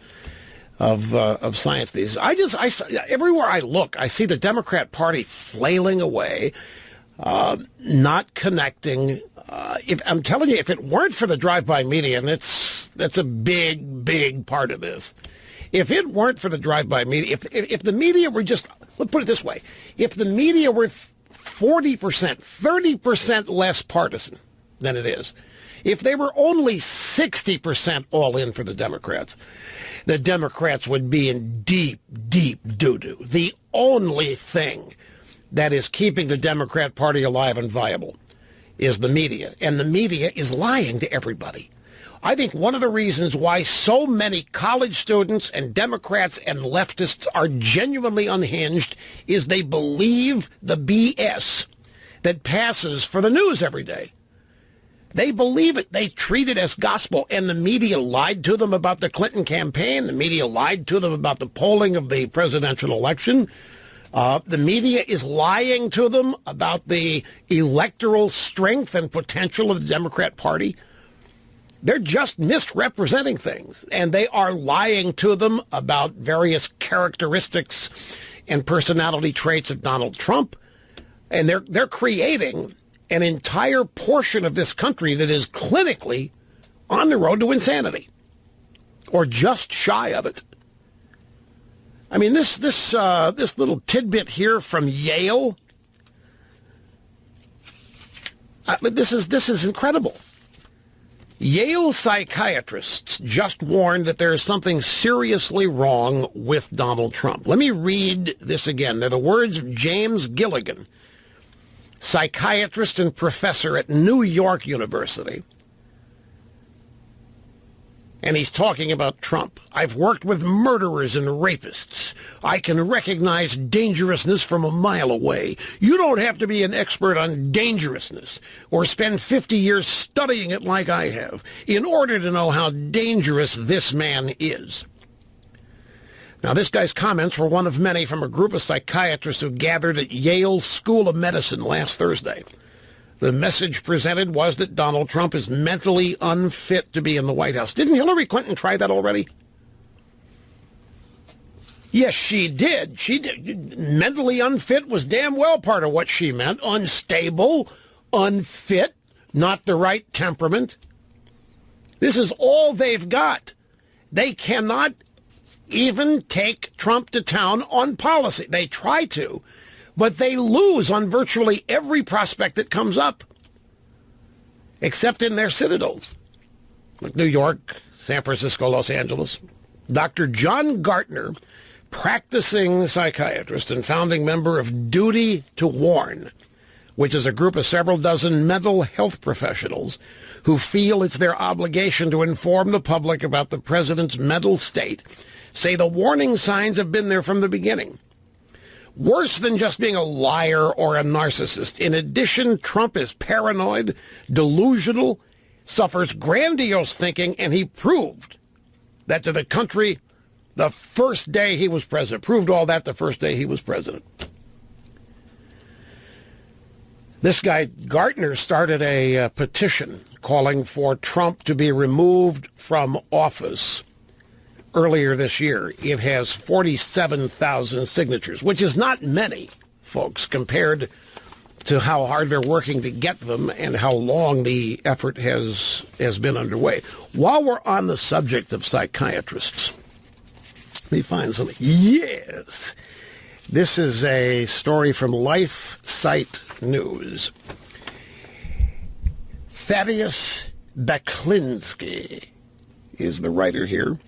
Speaker 2: of science. Everywhere I look, I see the Democrat Party flailing away, not connecting. I'm telling you, if it weren't for the drive-by media, and that's a big, big part of this. If it weren't for the drive-by media, if the media were just, let's put it this way, if the media were 40%, 30% less partisan than it is, if they were only 60% all in for the Democrats would be in deep, deep doo-doo. The only thing that is keeping the Democrat Party alive and viable is the media, and the media is lying to everybody. I think one of the reasons why so many college students and Democrats and leftists are genuinely unhinged is they believe the BS that passes for the news every day. They believe it. They treat it as gospel, and the media lied to them about the Clinton campaign. The media lied to them about the polling of the presidential election. The media is lying to them about the electoral strength and potential of the Democrat Party. They're just misrepresenting things, and they are lying to them about various characteristics and personality traits of Donald Trump, and they're creating an entire portion of this country that is clinically on the road to insanity, or just shy of it. I mean, this little tidbit here from Yale. This is incredible. Yale psychiatrists just warned that there is something seriously wrong with Donald Trump. Let me read this again. They're the words of James Gilligan, psychiatrist and professor at New York University. And he's talking about Trump. I've worked with murderers and rapists. I can recognize dangerousness from a mile away. You don't have to be an expert on dangerousness or spend 50 years studying it like I have in order to know how dangerous this man is. Now, this guy's comments were one of many from a group of psychiatrists who gathered at Yale School of Medicine last Thursday. The message presented was that Donald Trump is mentally unfit to be in the White House. Didn't Hillary Clinton try that already? Yes, she did. She did. Mentally unfit was damn well part of what she meant. Unstable, unfit, not the right temperament. This is all they've got. They cannot even take Trump to town on policy. They try to, but they lose on virtually every prospect that comes up, except in their citadels, like New York, San Francisco, Los Angeles. Dr. John Gartner, practicing psychiatrist and founding member of Duty to Warn, which is a group of several dozen mental health professionals who feel it's their obligation to inform the public about the president's mental state, say the warning signs have been there from the beginning. Worse than just being a liar or a narcissist. In addition, Trump is paranoid, delusional, suffers grandiose thinking, and he proved that to the country the first day he was president. Proved all that the first day he was president. This guy, Gartner, started a petition calling for Trump to be removed from office earlier this year. It has 47,000 signatures, which is not many, folks, compared to how hard they're working to get them and how long the effort has been underway. While we're on the subject of psychiatrists, let me find something. Yes! This is a story from Life Site News. Thaddeus Baklinski is the writer here.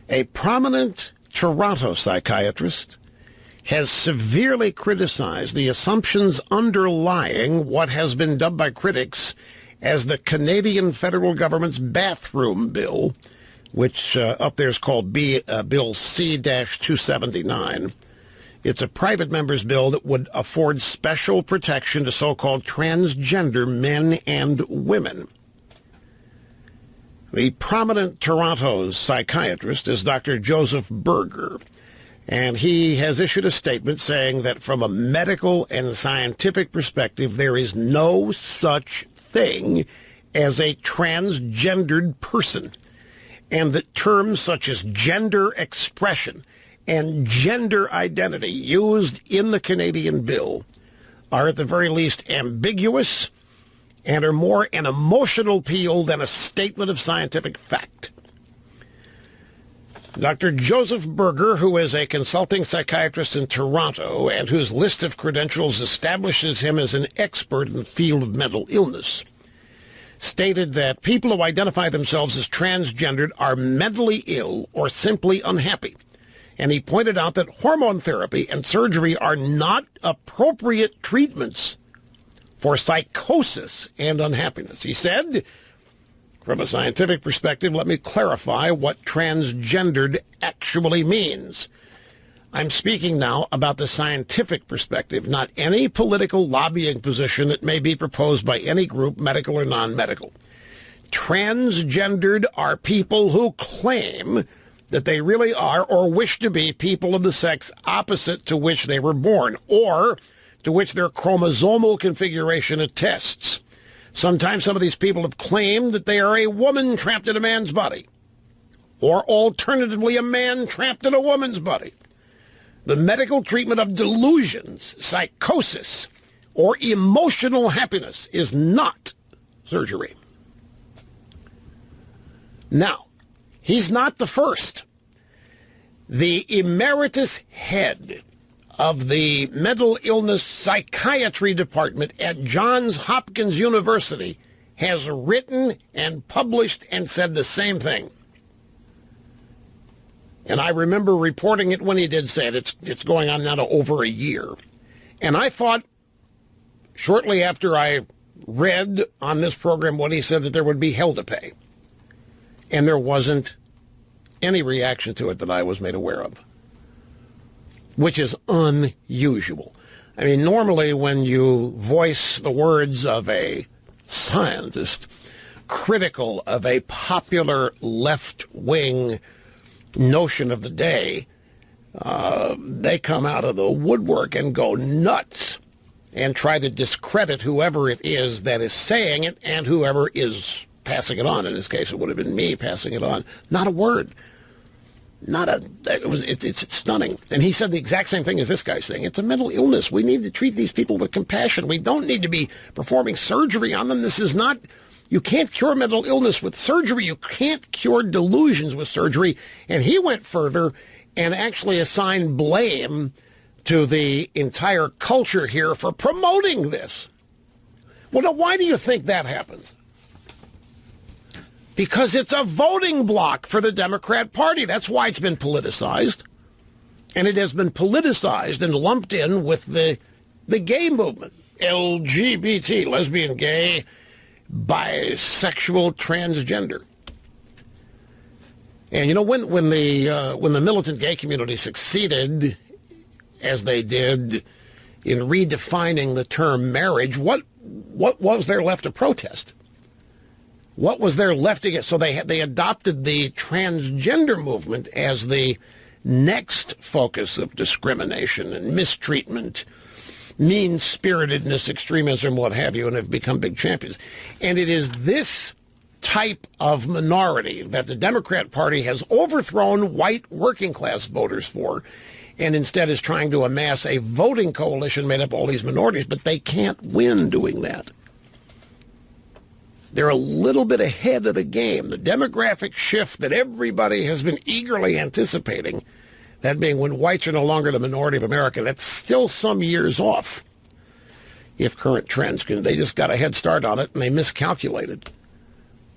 Speaker 2: A prominent Toronto psychiatrist has severely criticized the assumptions underlying what has been dubbed by critics as the Canadian federal government's bathroom bill, which up there is called Bill C-279. It's a private member's bill that would afford special protection to so-called transgender men and women. The prominent Toronto psychiatrist is Dr. Joseph Berger, and he has issued a statement saying that from a medical and scientific perspective, there is no such thing as a transgendered person, and that terms such as gender expression and gender identity used in the Canadian bill are at the very least ambiguous and are more an emotional appeal than a statement of scientific fact. Dr. Joseph Berger, who is a consulting psychiatrist in Toronto and whose list of credentials establishes him as an expert in the field of mental illness, stated that people who identify themselves as transgendered are mentally ill or simply unhappy. And he pointed out that hormone therapy and surgery are not appropriate treatments for psychosis and unhappiness. He said, from a scientific perspective, let me clarify what transgendered actually means. I'm speaking now about the scientific perspective, not any political lobbying position that may be proposed by any group, medical or non-medical. Transgendered are people who claim that they really are or wish to be people of the sex opposite to which they were born, or to which their chromosomal configuration attests. Sometimes some of these people have claimed that they are a woman trapped in a man's body, or alternatively a man trapped in a woman's body. The medical treatment of delusions, psychosis, or emotional happiness is not surgery. Now, he's not the first. The emeritus head of the mental illness psychiatry department at Johns Hopkins University has written and published and said the same thing. And I remember reporting it when he did say it. It's going on now to over a year. And I thought, shortly after I read on this program what he said, that there would be hell to pay. And there wasn't any reaction to it that I was made aware of, which is unusual. I mean, normally when you voice the words of a scientist critical of a popular left-wing notion of the day, they come out of the woodwork and go nuts and try to discredit whoever it is that is saying it and whoever is passing it on. In this case, it would have been me passing it on. Not a word. It's stunning. And he said the exact same thing as this guy's saying. It's a mental illness. We need to treat these people with compassion. We don't need to be performing surgery on them. This is not, you can't cure mental illness with surgery. You can't cure delusions with surgery. And he went further and actually assigned blame to the entire culture here for promoting this. Well, now, why do you think that happens? Because it's a voting block for the Democrat Party. That's why it's been politicized. And it has been politicized and lumped in with the gay movement. LGBT, lesbian, gay, bisexual, transgender. And you know, when the militant gay community succeeded, as they did, in redefining the term marriage, what was there left to protest? What was there left to get? So they adopted the transgender movement as the next focus of discrimination and mistreatment mean-spiritedness, extremism, what have you, and have become big champions. And it is this type of minority that the Democrat Party has overthrown white working-class voters for, and instead is trying to amass a voting coalition made up of all these minorities, but they can't win doing that. They're a little bit ahead of the game. The demographic shift that everybody has been eagerly anticipating, that being when whites are no longer the minority of America, that's still some years off if current trends can. They just got a head start on it, and they miscalculated.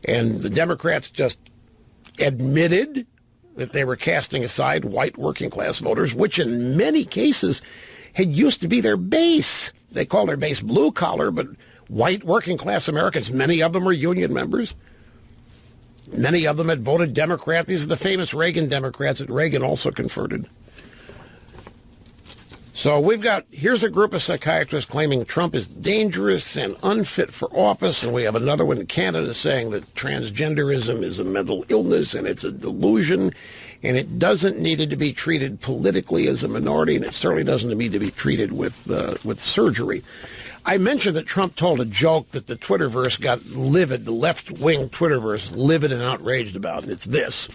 Speaker 2: And the Democrats just admitted that they were casting aside white working-class voters, which in many cases had used to be their base. They call their base blue-collar, but white working-class Americans, many of them were union members. Many of them had voted Democrat. These are the famous Reagan Democrats that Reagan also converted. So here's a group of psychiatrists claiming Trump is dangerous and unfit for office, and we have another one in Canada saying that transgenderism is a mental illness and it's a delusion, and it doesn't need to be treated politically as a minority, and it certainly doesn't need to be treated with surgery. I mentioned that Trump told a joke that the Twitterverse got livid, the left-wing Twitterverse, livid and outraged about, and it's this.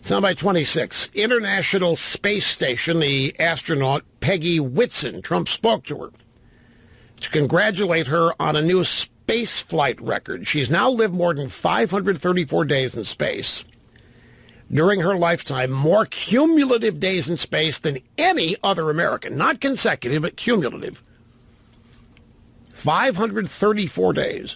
Speaker 2: Soundbite 26. International Space Station, the astronaut Peggy Whitson. Trump spoke to her to congratulate her on a new space flight record. She's now lived more than 534 days in space. During her lifetime, more cumulative days in space than any other American. Not consecutive, but cumulative. 534 days.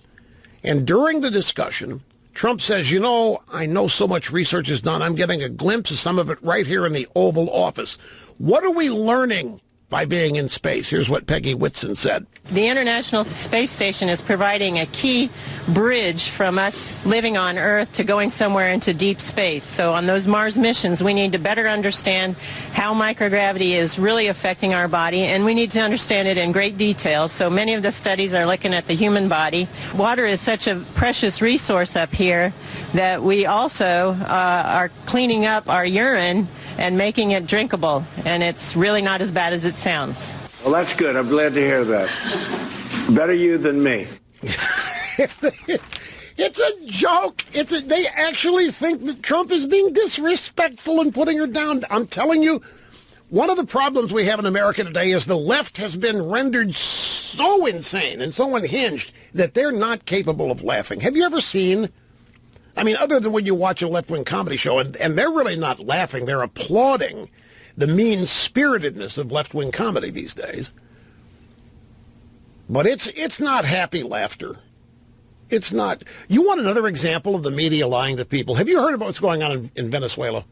Speaker 2: And during the discussion, Trump says, I know so much research is done. I'm getting a glimpse of some of it right here in the Oval Office. What are we learning by being in space? Here's what Peggy Whitson said.
Speaker 4: The International Space Station is providing a key bridge from us living on Earth to going somewhere into deep space. So on those Mars missions, we need to better understand how microgravity is really affecting our body, and we need to understand it in great detail. So many of the studies are looking at the human body. Water is such a precious resource up here that we also are cleaning up our urine and making it drinkable, and it's really not as bad as it sounds.
Speaker 5: Well, that's good. I'm glad to hear that. Better you than me.
Speaker 2: It's a joke. They actually think that Trump is being disrespectful and putting her down. I'm telling you, one of the problems we have in America today is the left has been rendered so insane and so unhinged that they're not capable of laughing. Have you ever seen... other than when you watch a left-wing comedy show, and they're really not laughing, they're applauding the mean-spiritedness of left-wing comedy these days. But it's not happy laughter. It's not. You want another example of the media lying to people? Have you heard about what's going on in Venezuela?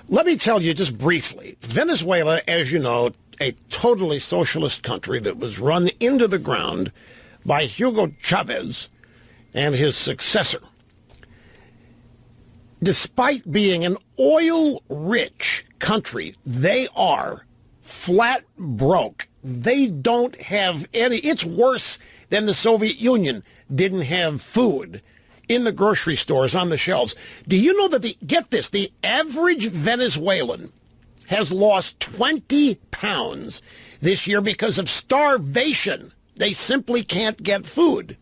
Speaker 2: Let me tell you just briefly. Venezuela, as you know, a totally socialist country that was run into the ground by Hugo Chavez and his successor. Despite being an oil-rich country, they are flat broke. They don't have any. It's worse than the Soviet Union didn't have food in the grocery stores on the shelves. Do you know that the average Venezuelan has lost 20 pounds this year because of starvation? They simply can't get food.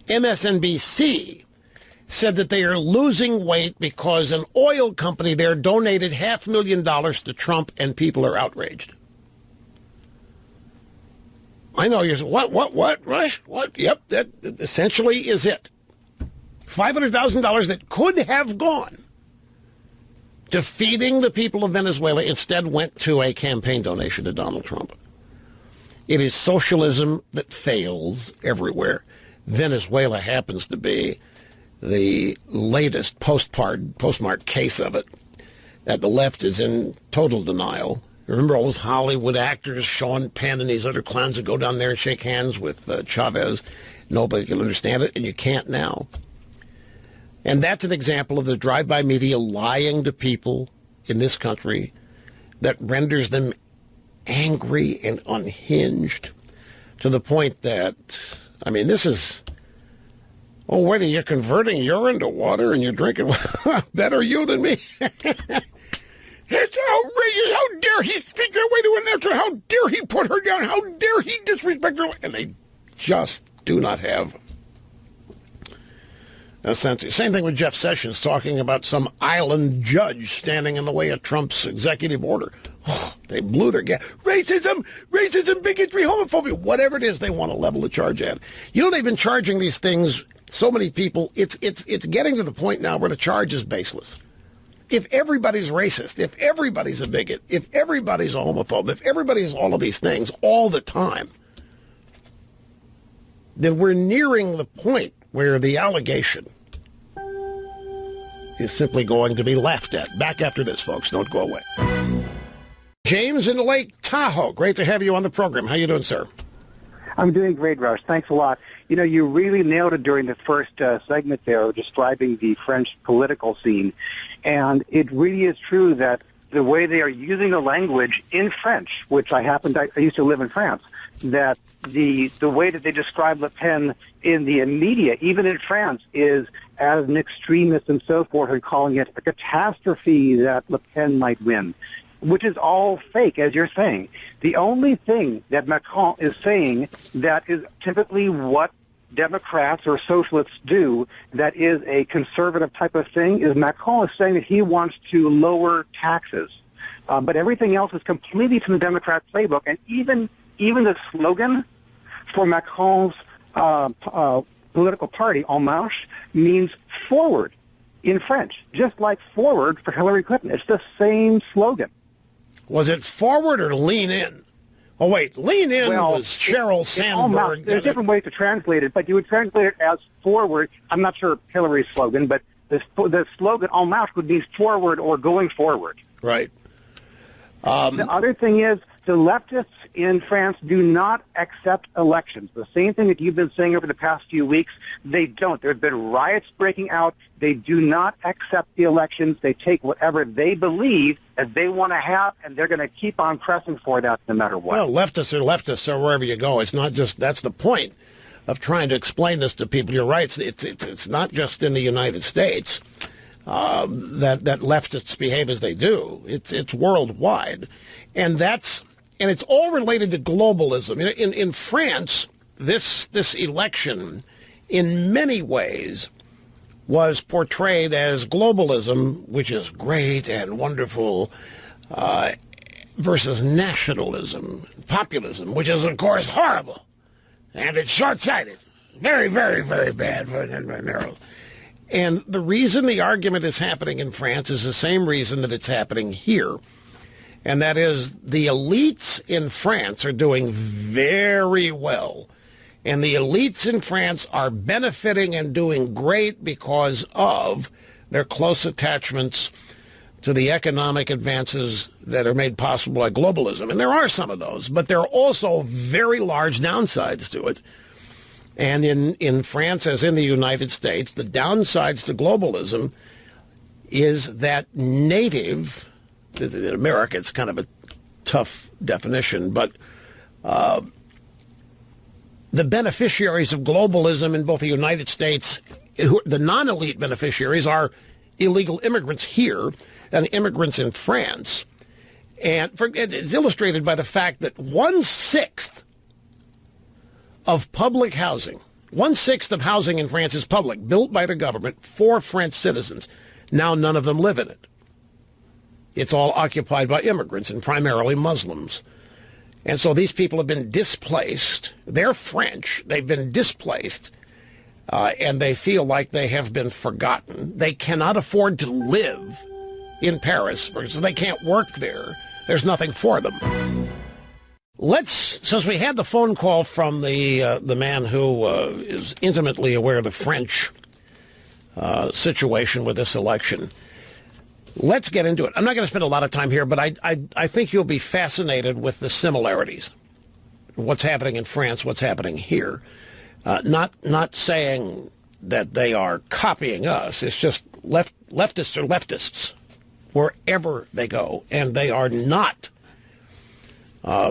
Speaker 2: MSNBC said that they are losing weight because an oil company there donated $500,000 to Trump, and people are outraged. I know you're saying, what, Rush? What? Yep, that essentially is it. $500,000 that could have gone to feeding the people of Venezuela instead went to a campaign donation to Donald Trump. It is socialism that fails everywhere. Venezuela happens to be the latest postmark case of it, that the left is in total denial. Remember all those Hollywood actors, Sean Penn and these other clowns that go down there and shake hands with Chavez? Nobody can understand it, and you can't now. And that's an example of the drive-by media lying to people in this country that renders them angry and unhinged to the point that, this is, wait, you're converting urine to water and you're drinking, better you than me. It's outrageous. How dare he speak that way to an actor? How dare he put her down? How dare he disrespect her? And they just do not have a sense. Same thing with Jeff Sessions talking about some island judge standing in the way of Trump's executive order. Oh, they blew their gas. Racism, bigotry, homophobia, whatever it is they want to level the charge at. You know, they've been charging these things, so many people, it's getting to the point now where the charge is baseless. If everybody's racist, if everybody's a bigot, if everybody's a homophobe, if everybody's all of these things all the time, then we're nearing the point where the allegation is simply going to be laughed at. Back after this, folks. Don't go away. James in Lake Tahoe. Great to have you on the program. How you doing, sir?
Speaker 6: I'm doing great, Rush. Thanks a lot. You know, you really nailed it during the first segment there, describing the French political scene. And it really is true that the way they are using the language in French, which I used to live in France, that the way that they describe Le Pen in the media, even in France, is as an extremist and so forth, and calling it a catastrophe that Le Pen might win, which is all fake, as you're saying. The only thing that Macron is saying that is typically what Democrats or socialists do, that is a conservative type of thing, is Macron is saying that he wants to lower taxes. But everything else is completely from the Democrat playbook. And even the slogan for Macron's political party, En Marche, means forward in French, just like forward for Hillary Clinton. It's the same slogan.
Speaker 2: Was it forward or lean in? Oh, wait, lean in was Sheryl Sandberg.
Speaker 6: There's different ways to translate it, but you would translate it as forward. I'm not sure Hillary's slogan, but the slogan En Marche would mean forward or going forward.
Speaker 2: Right.
Speaker 6: The other thing is the leftists in France do not accept elections. The same thing that you've been saying over the past few weeks, they don't. There have been riots breaking out. They do not accept the elections. They take whatever they believe that they want to have, and they're going to keep on pressing for that no matter what.
Speaker 2: Well, leftists are leftists, so wherever you go. It's not just, that's the point of trying to explain this to people. You're right. It's not just in the United States that leftists behave as they do. It's worldwide. And it's all related to globalism. In France, this election, in many ways, was portrayed as globalism, which is great and wonderful, versus nationalism, populism, which is, of course, horrible. And it's short-sighted. Very, very, very bad. And the reason the argument is happening in France is the same reason that it's happening here. And that is the elites in France are doing very well. And the elites in France are benefiting and doing great because of their close attachments to the economic advances that are made possible by globalism. And there are some of those, but there are also very large downsides to it. And in France, as in the United States, the downsides to globalism is that native, in America it's kind of a tough definition, but the beneficiaries of globalism in both the United States, the non-elite beneficiaries are illegal immigrants here and immigrants in France. And it's illustrated by the fact that 1/6 of public housing, 1/6 of housing in France is public, built by the government for French citizens. Now none of them live in it. It's all occupied by immigrants and primarily Muslims. And so these people have been displaced. They're French. They've been displaced, and they feel like they have been forgotten. They cannot afford to live in Paris, for instance. They can't work there. There's nothing for them. Since we had the phone call from the man who is intimately aware of the French situation with this election, let's get into it. I'm not going to spend a lot of time here, but I think you'll be fascinated with the similarities. What's happening in France, what's happening here. Not saying that they are copying us. It's just leftists are leftists wherever they go, and they are not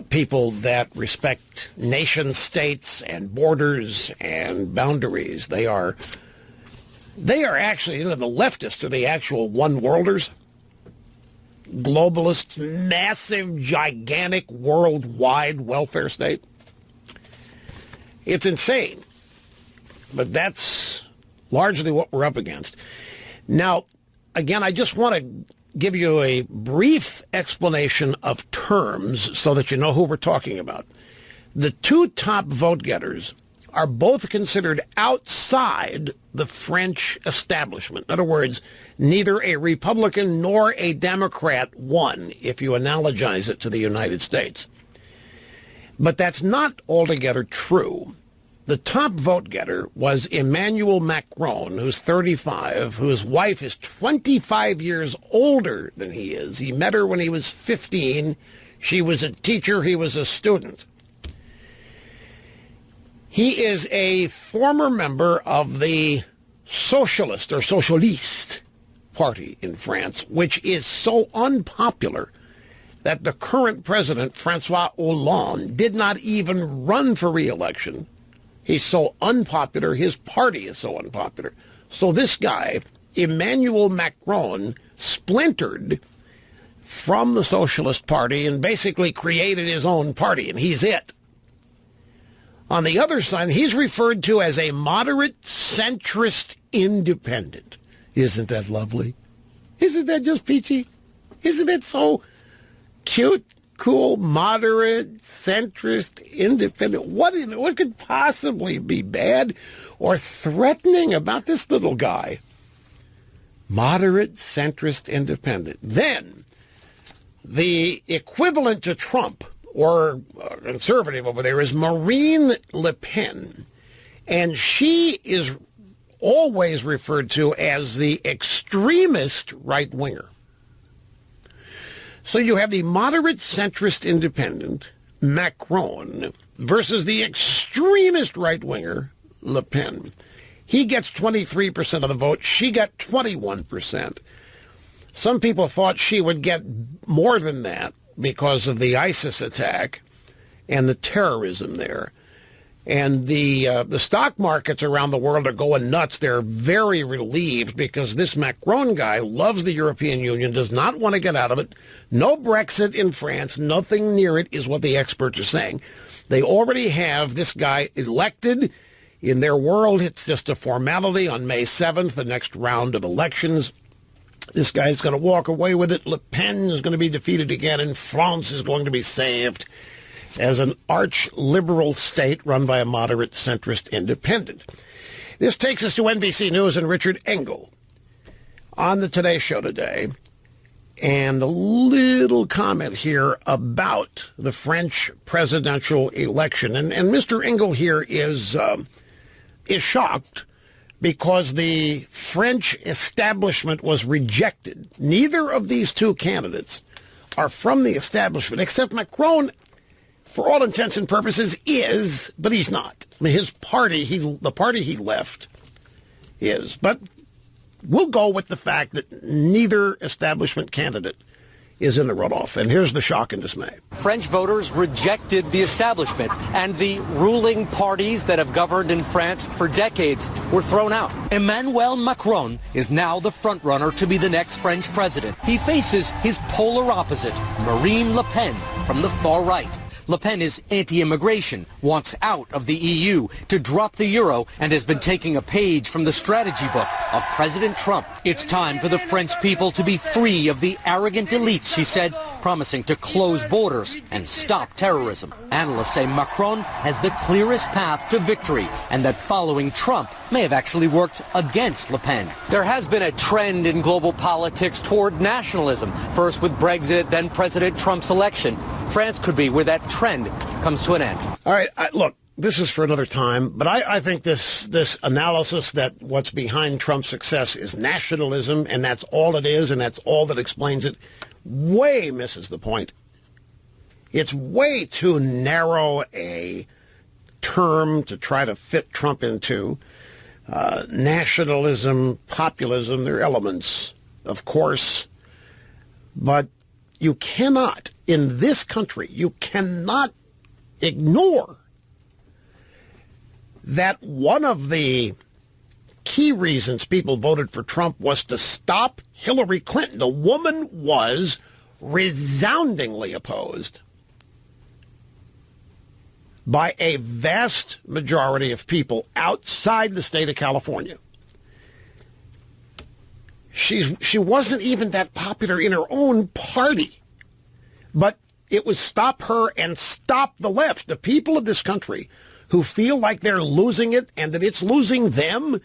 Speaker 2: people that respect nation states and borders and boundaries. They are actually, the leftists are the actual one-worlders. globalist, massive, gigantic, worldwide welfare state. It's insane. But that's largely what we're up against. Now, again, I just want to give you a brief explanation of terms so that you know who we're talking about. The two top vote getters are both considered outside the French establishment. In other words, neither a Republican nor a Democrat won, if you analogize it to the United States. But that's not altogether true. The top vote getter was Emmanuel Macron, who's 35, whose wife is 25 years older than he is. He met her when he was 15. She was a teacher. He was a student. He is a former member of the Socialist or Socialiste Party in France, which is so unpopular that the current president, Francois Hollande, did not even run for re-election. He's so unpopular, his party is so unpopular. So this guy, Emmanuel Macron, splintered from the Socialist Party and basically created his own party, and he's it. On the other side, he's referred to as a moderate centrist independent. Isn't that lovely? Isn't that just peachy? Isn't it so cute? Cool, moderate, centrist, independent. What could possibly be bad or threatening about this little guy? Moderate, centrist, independent. Then, the equivalent to Trump, or conservative over there, is Marine Le Pen. And she is always referred to as the extremist right-winger. So you have the moderate centrist independent, Macron, versus the extremist right-winger, Le Pen. He gets 23% of the vote. She got 21%. Some people thought she would get more than that because of the ISIS attack and the terrorism there. And the stock markets around the world are going nuts. They're very relieved because this Macron guy loves the European Union, does not want to get out of it. No Brexit in France, nothing near it is what the experts are saying. They already have this guy elected. In their world, it's just a formality on May 7th, the next round of elections. This guy's going to walk away with it. Le Pen is going to be defeated again, and France is going to be saved as an arch-liberal state run by a moderate centrist independent. This takes us to NBC News and Richard Engel on the Today Show today. And a little comment here about the French presidential election. And Mr. Engel here is shocked because the French establishment was rejected. Neither of these two candidates are from the establishment, except Macron, for all intents and purposes, is, but he's not. I mean, his party, the party he left is. But we'll go with the fact that neither establishment candidate is in the runoff. And here's the shock and dismay.
Speaker 7: French voters rejected the establishment, and the ruling parties that have governed in France for decades were thrown out. Emmanuel Macron is now the frontrunner to be the next French president. He faces his polar opposite, Marine Le Pen, from the far right. Le Pen is anti-immigration, wants out of the EU, to drop the euro, and has been taking a page from the strategy book of President Trump. It's time for the French people to be free of the arrogant elites, she said, promising to close borders and stop terrorism. Analysts say Macron has the clearest path to victory, and that following Trump may have actually worked against Le Pen. There has been a trend in global politics toward nationalism, first with Brexit, then President Trump's election. France could be where that trend comes to an end.
Speaker 2: All right, look, this is for another time, but I think this analysis that what's behind Trump's success is nationalism, and that's all it is, and that's all that explains it, way misses the point. It's way too narrow a term to try to fit Trump into. Nationalism, populism, they're elements, of course, but you cannot, in this country, you cannot ignore that one of the key reasons people voted for Trump was to stop Hillary Clinton. The woman was resoundingly opposed by a vast majority of people outside the state of California. She wasn't even that popular in her own party, but it was stop her and stop the left. The people of this country who feel like they're losing it and that it's losing them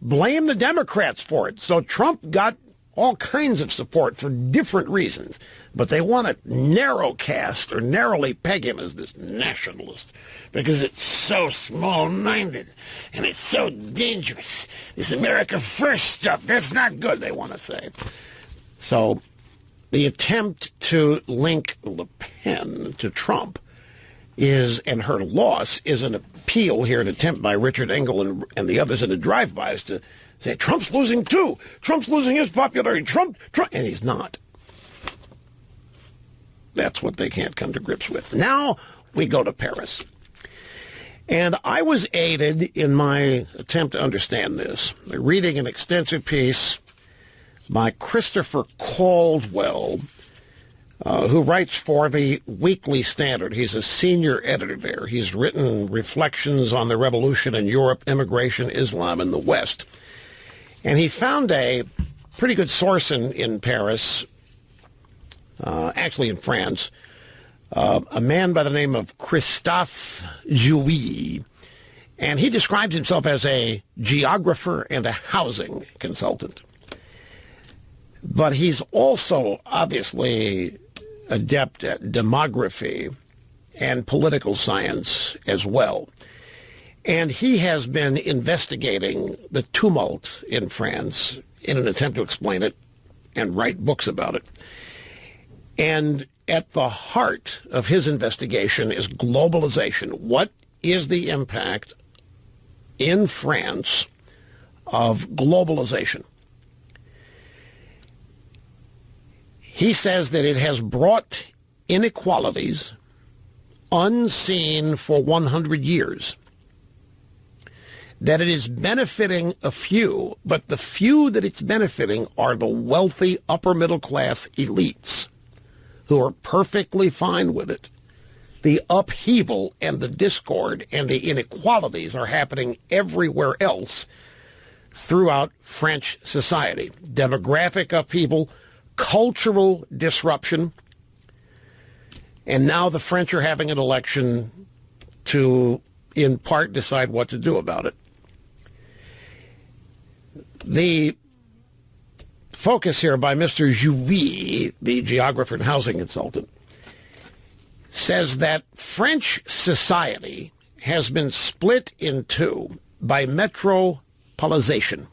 Speaker 2: blame the Democrats for it. So Trump got all kinds of support for different reasons, but they want to narrowcast or narrowly peg him as this nationalist because it's so small-minded and it's so dangerous. This America First stuff, that's not good, they want to say. So the attempt to link Le Pen to Trump is, and her loss is an appeal here, an attempt by Richard Engel and the others in the drive-bys to say, Trump's losing too. Trump's losing his popularity. Trump, and he's not. That's what they can't come to grips with. Now we go to Paris. And I was aided in my attempt to understand this by reading an extensive piece by Christopher Caldwell, who writes for the Weekly Standard. He's a senior editor there. He's written reflections on the revolution in Europe, immigration, Islam, and the West. And he found a pretty good source in Paris, actually in France, a man by the name of Christophe Jouy. And he describes himself as a geographer and a housing consultant. But he's also obviously adept at demography and political science as well. And he has been investigating the tumult in France in an attempt to explain it and write books about it. And at the heart of his investigation is globalization. What is the impact in France of globalization? He says that it has brought inequalities unseen for 100 years. That it is benefiting a few, but the few that it's benefiting are the wealthy upper middle class elites who are perfectly fine with it. The upheaval and the discord and the inequalities are happening everywhere else throughout French society. Demographic upheaval, cultural disruption, and now the French are having an election to, in part, decide what to do about it. The focus here by Mr. Jouy, the geographer and housing consultant, says that French society has been split in two by metropolization.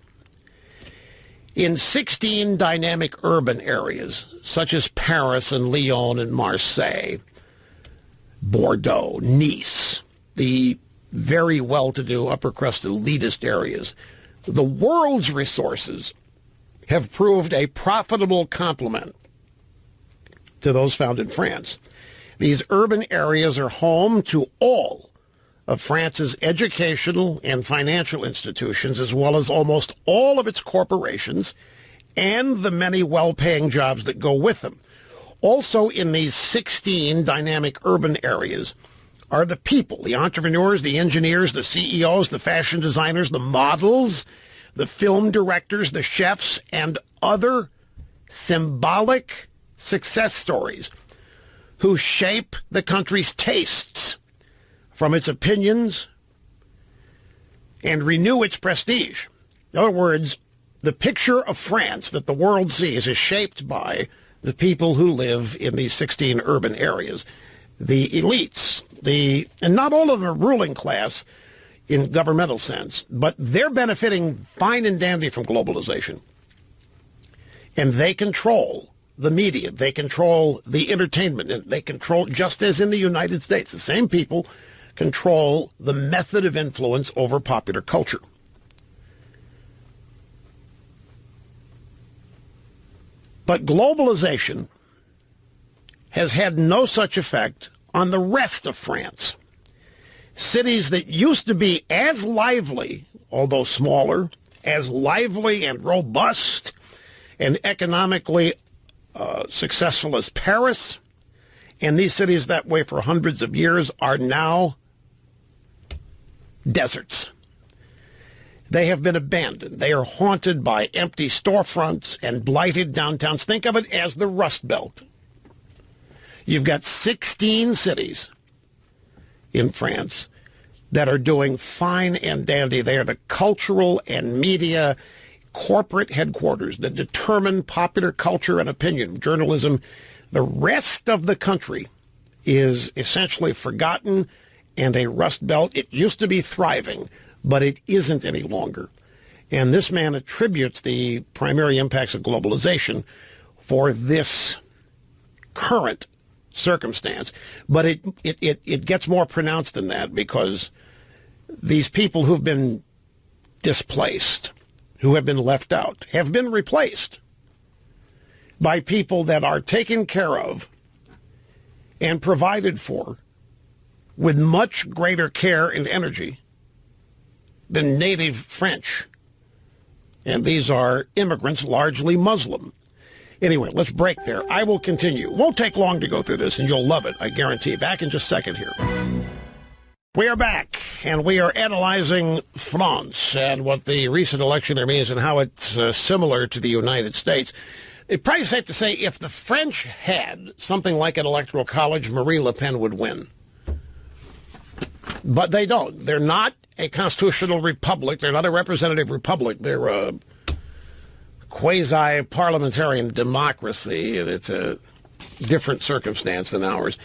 Speaker 2: In 16 dynamic urban areas, such as Paris and Lyon and Marseille, Bordeaux, Nice, the very well-to-do upper-crust elitist areas, the world's resources have proved a profitable complement to those found in France. These urban areas are home to all of France's educational and financial institutions, as well as almost all of its corporations and the many well-paying jobs that go with them. Also in these 16 dynamic urban areas are the people, the entrepreneurs, the engineers, the CEOs, the fashion designers, the models, the film directors, the chefs, and other symbolic success stories who shape the country's tastes from its opinions and renew its prestige. In other words, the picture of France that the world sees is shaped by the people who live in these 16 urban areas. The elites, and not all of them are ruling class in governmental sense, but they're benefiting fine and dandy from globalization. And they control the media, they control the entertainment, and they control, just as in the United States, the same people control the method of influence over popular culture. But globalization has had no such effect on the rest of France. Cities that used to be as lively, although smaller, as lively and robust and economically successful as Paris, and these cities that way for hundreds of years are now deserts. They have been abandoned. They are haunted by empty storefronts and blighted downtowns. Think of it as the Rust Belt. You've got 16 cities in France that are doing fine and dandy. They are the cultural and media corporate headquarters that determine popular culture and opinion, journalism. The rest of the country is essentially forgotten and a Rust Belt. It used to be thriving, but it isn't any longer. And this man attributes the primary impacts of globalization for this current circumstance. But it gets more pronounced than that, because these people who've been displaced, who have been left out, have been replaced by people that are taken care of and provided for with much greater care and energy than native French. And these are immigrants, largely Muslim. Anyway, let's break there. I will continue. Won't take long to go through this, and you'll love it, I guarantee. Back in just a second here. We are back, and we are analyzing France and what the recent election there means and how it's similar to the United States. It's probably safe to say if the French had something like an electoral college, Marine Le Pen would win. But they don't. They're not a constitutional republic. They're not a representative republic. They're a quasi-parliamentarian democracy. It's a different circumstance than ours.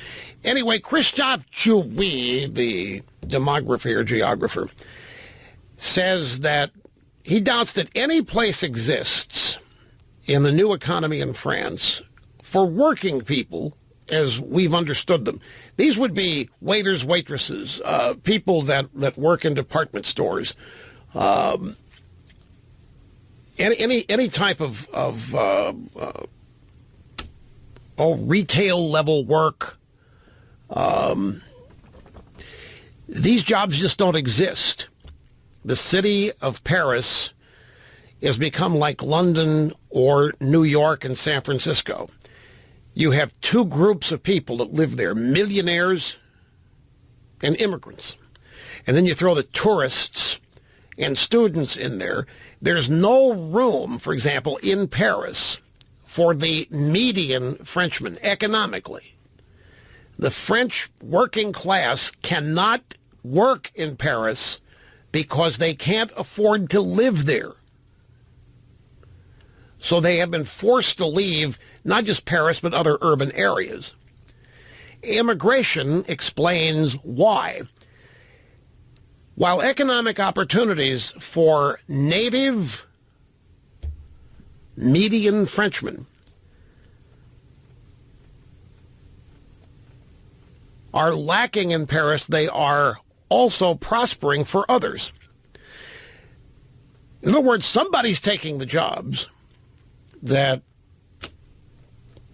Speaker 2: Anyway, Christophe Jouy, the demographer or geographer, says that he doubts that any place exists in the new economy in France for working people as we've understood them. These would be waiters, waitresses, people that work in department stores, any type of retail level work. These jobs just don't exist. The city of Paris has become like London or New York and San Francisco. You have two groups of people that live there, millionaires and immigrants. And then you throw the tourists and students in there. There's no room, for example, in Paris for the median Frenchman economically. The French working class cannot work in Paris because they can't afford to live there. So they have been forced to leave not just Paris, but other urban areas. Immigration explains why. While economic opportunities for native median Frenchmen are lacking in Paris, they are also prospering for others. In other words, somebody's taking the jobs that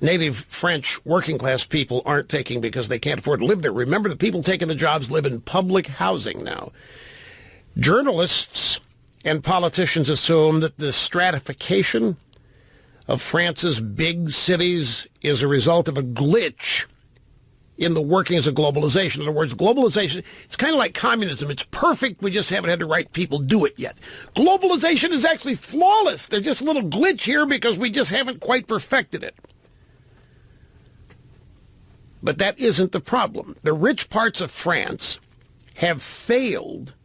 Speaker 2: native French working class people aren't taking because they can't afford to live there. Remember, the people taking the jobs live in public housing now. Journalists and politicians assume that the stratification of France's big cities is a result of a glitch in the workings of globalization. In other words, globalization, it's kind of like communism. It's perfect. We just haven't had the right people do it yet. Globalization is actually flawless. There's just a little glitch here because we just haven't quite perfected it. But that isn't the problem. The rich parts of France have failed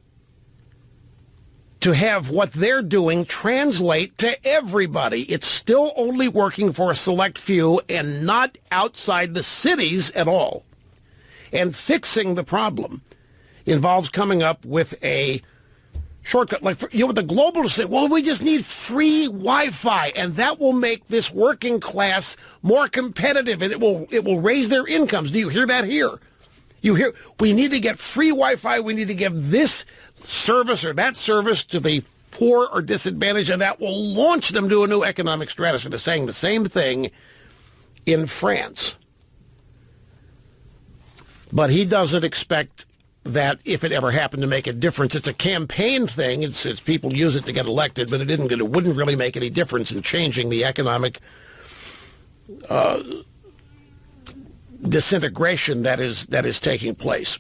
Speaker 2: to have what they're doing translate to everybody. It's still only working for a select few and not outside the cities at all. And fixing the problem involves coming up with a shortcut. Like, the globalists say, well, we just need free Wi-Fi, and that will make this working class more competitive, and it will raise their incomes. Do you hear that here? You hear, we need to get free Wi-Fi. We need to give this service or that service to the poor or disadvantaged, and that will launch them to a new economic stratosphere. They're saying the same thing in France. But he doesn't expect that if it ever happened to make a difference. It's a campaign thing. It's people use it to get elected, but it wouldn't really make any difference in changing the economic disintegration that is taking place.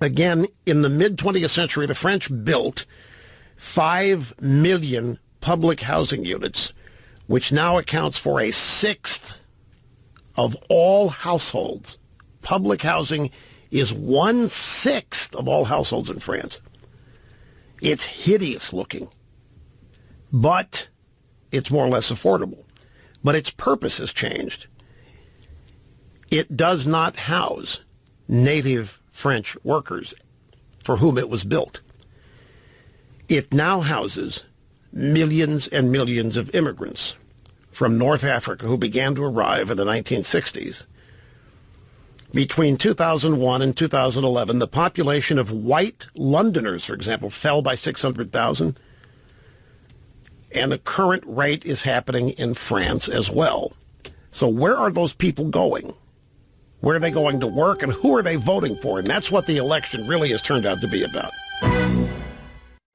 Speaker 2: Again, in the mid-20th century, the French built 5 million public housing units, which now accounts for a sixth of all households. Public housing is 1/6 of all households in France. It's hideous looking, but it's more or less affordable. But its purpose has changed. It does not house native French workers for whom it was built. It now houses millions and millions of immigrants from North Africa who began to arrive in the 1960s. Between 2001 and 2011, the population of white Londoners, for example, fell by 600,000. And the current rate is happening in France as well. So where are those people going? Where are they going to work, and who are they voting for? And that's what the election really has turned out to be about.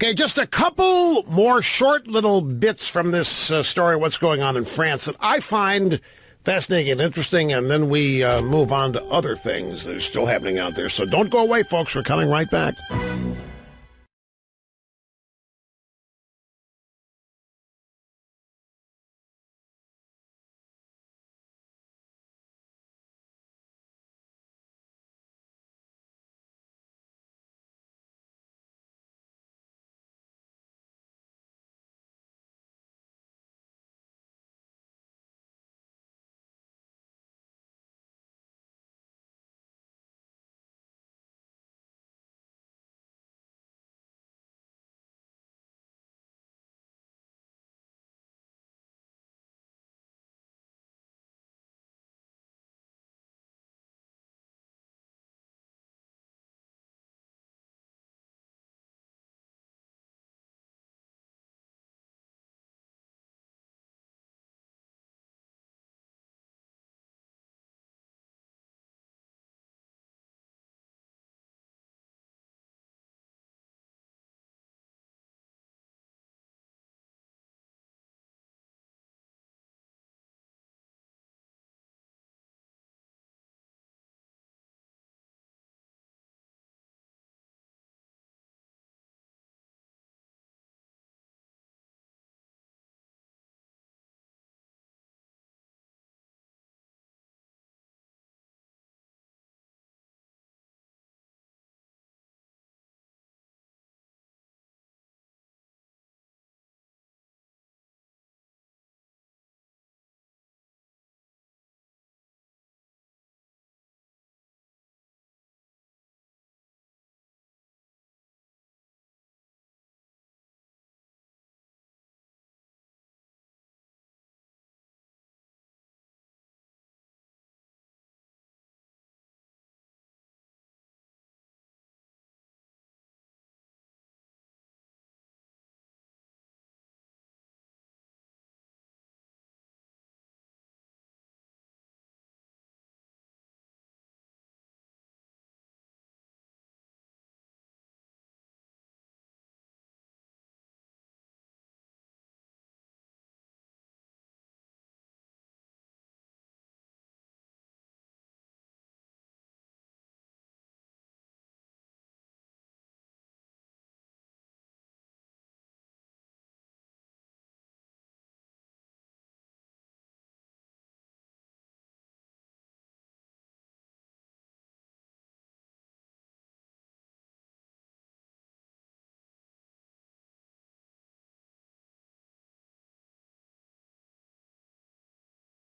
Speaker 2: Okay, just a couple more short little bits from this story, what's going on in France, that I find fascinating and interesting, and then we move on to other things that are still happening out there. So don't go away, folks. We're coming right back.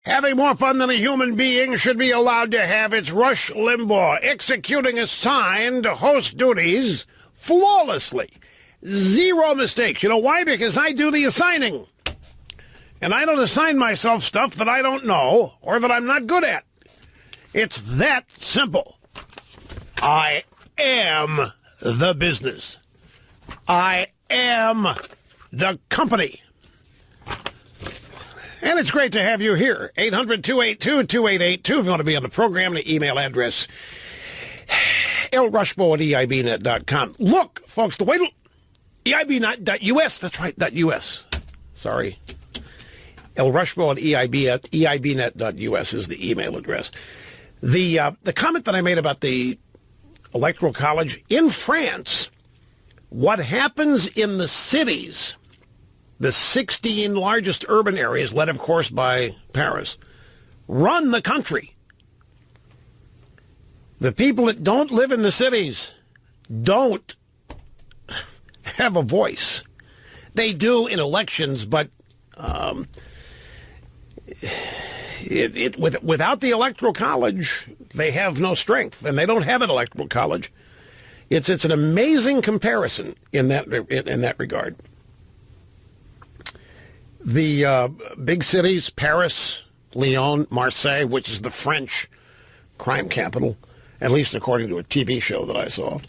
Speaker 2: Having more fun than a human being should be allowed to have. It's Rush Limbaugh executing assigned host duties flawlessly. Zero mistakes. You know why? Because I do the assigning. And I don't assign myself stuff that I don't know or that I'm not good at. It's that simple. I am the business. I am the company. And it's great to have you here. 800-282-2882 if you want to be on the program. The email address, lrushbo@eibnet.com. Look, folks, the way to... EIB.us, that's right, .us. Sorry. lrushmo at eibnet.us is the email address. The comment that I made about the Electoral College, in France, what happens in the cities, the 16 largest urban areas, led, of course, by Paris, run the country. The people that don't live in the cities don't have a voice. They do in elections, but without the Electoral College, they have no strength, and they don't have an Electoral College. It's an amazing comparison in that regard. The big cities, Paris, Lyon, Marseille, which is the French crime capital, at least according to a TV show that I saw,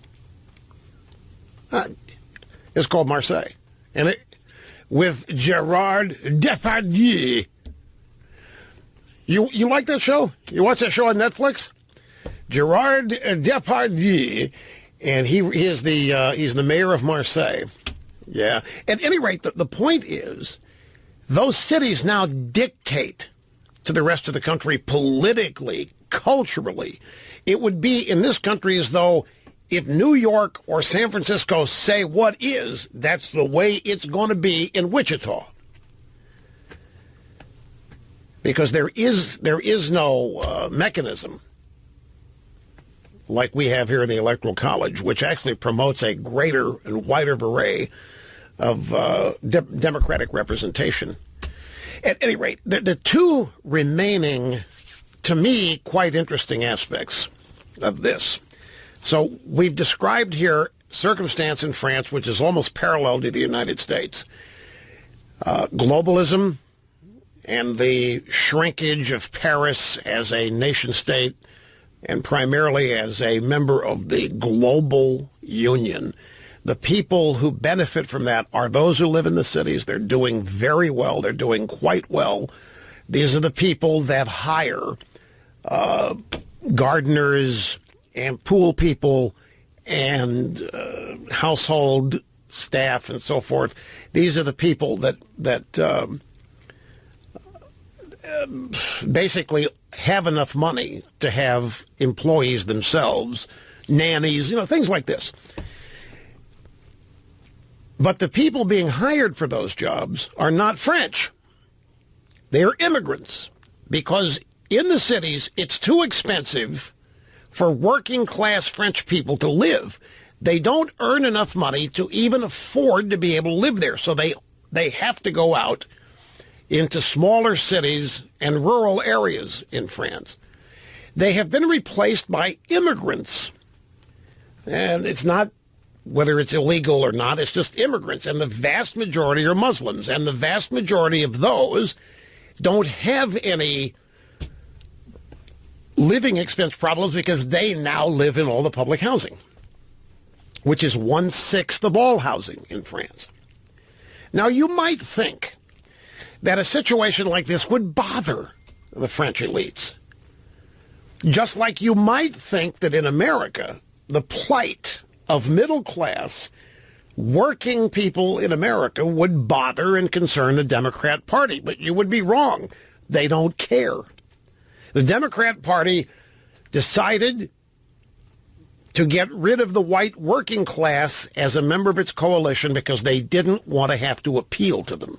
Speaker 2: it's called Marseille, and with Gerard Depardieu. You like that show? You watch that show on Netflix? Gerard Depardieu, and he's the mayor of Marseille. Yeah. At any rate, the point is, those cities now dictate to the rest of the country politically, culturally. It would be in this country as though if New York or San Francisco say what is, that's the way it's going to be in Wichita. Because there is no mechanism like we have here in the Electoral College, which actually promotes a greater and wider array of democratic representation. At any rate, the two remaining, to me, quite interesting aspects of this. So we've described here circumstance in France, which is almost parallel to the United States. Globalism and the shrinkage of Paris as a nation-state and primarily as a member of the global union. The people who benefit from that are those who live in the cities. They're doing very well. They're doing quite well. These are the people that hire gardeners and pool people and household staff and so forth. These are the people that basically have enough money to have employees themselves, nannies, things like this. But the people being hired for those jobs are not French. They are immigrants, because in the cities it's too expensive for working class French people to live. They don't earn enough money to even afford to be able to live there. So they have to go out into smaller cities and rural areas in France. They have been replaced by immigrants. And it's not whether it's illegal or not, it's just immigrants. And the vast majority are Muslims. And the vast majority of those don't have any living expense problems because they now live in all the public housing, which is 1/6 of all housing in France. Now, you might think that a situation like this would bother the French elites, just like you might think that in America, the plight of middle-class working people in America would bother and concern the Democrat Party. But you would be wrong. They don't care. The Democrat Party decided to get rid of the white working class as a member of its coalition because they didn't want to have to appeal to them.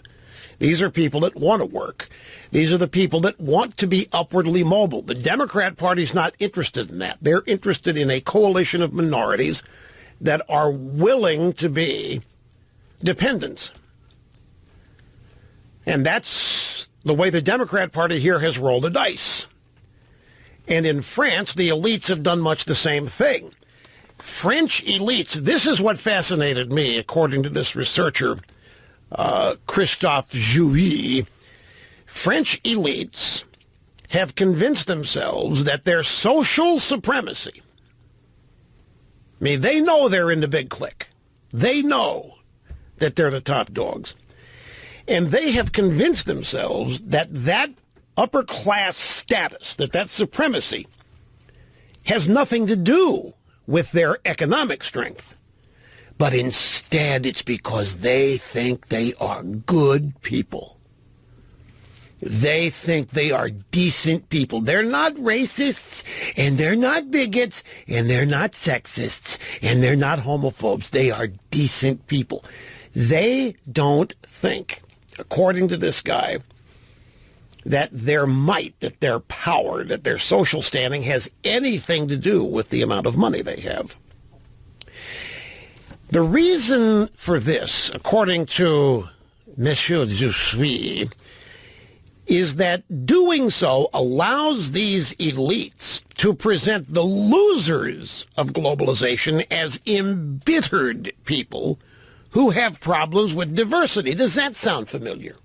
Speaker 2: These are people that want to work. These are the people that want to be upwardly mobile. The Democrat Party's not interested in that. They're interested in a coalition of minorities that are willing to be dependents. And that's the way the Democrat Party here has rolled the dice. And in France, the elites have done much the same thing. French elites, this is what fascinated me, according to this researcher, Christophe Jouy. French elites have convinced themselves that their social supremacy, I mean, they know they're in the big clique. They know that they're the top dogs. And they have convinced themselves that that upper class status, that supremacy, has nothing to do with their economic strength. But instead, it's because they think they are good people. They think they are decent people. They're not racists, and they're not bigots, and they're not sexists, and they're not homophobes. They are decent people. They don't think, according to this guy, that their might, that their power, that their social standing has anything to do with the amount of money they have. The reason for this, according to Monsieur Jussuis, is that doing so allows these elites to present the losers of globalization as embittered people who have problems with diversity. Does that sound familiar?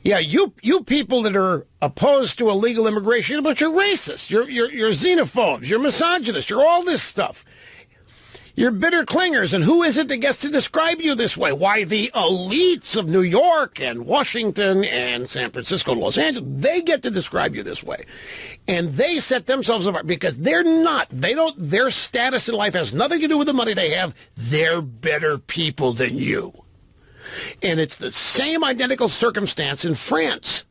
Speaker 2: Yeah, you people that are opposed to illegal immigration, but you're racist, you're xenophobes, you're misogynists, you're all this stuff. You're bitter clingers, and who is it that gets to describe you this way? Why, the elites of New York and Washington and San Francisco and Los Angeles, they get to describe you this way. And they set themselves apart because their status in life has nothing to do with the money they have. They're better people than you. And it's the same identical circumstance in France.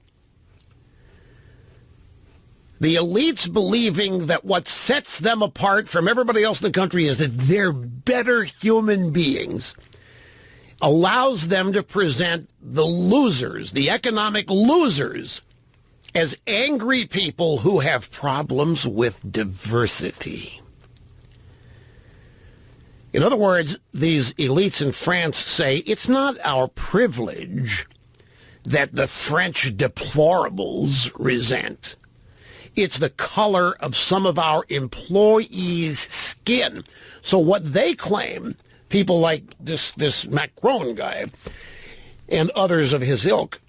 Speaker 2: The elites believing that what sets them apart from everybody else in the country is that they're better human beings allows them to present the losers, the economic losers, as angry people who have problems with diversity. In other words, these elites in France say it's not our privilege that the French deplorables resent. It's the color of some of our employees' skin. So what they claim, people like this Macron guy and others of his ilk,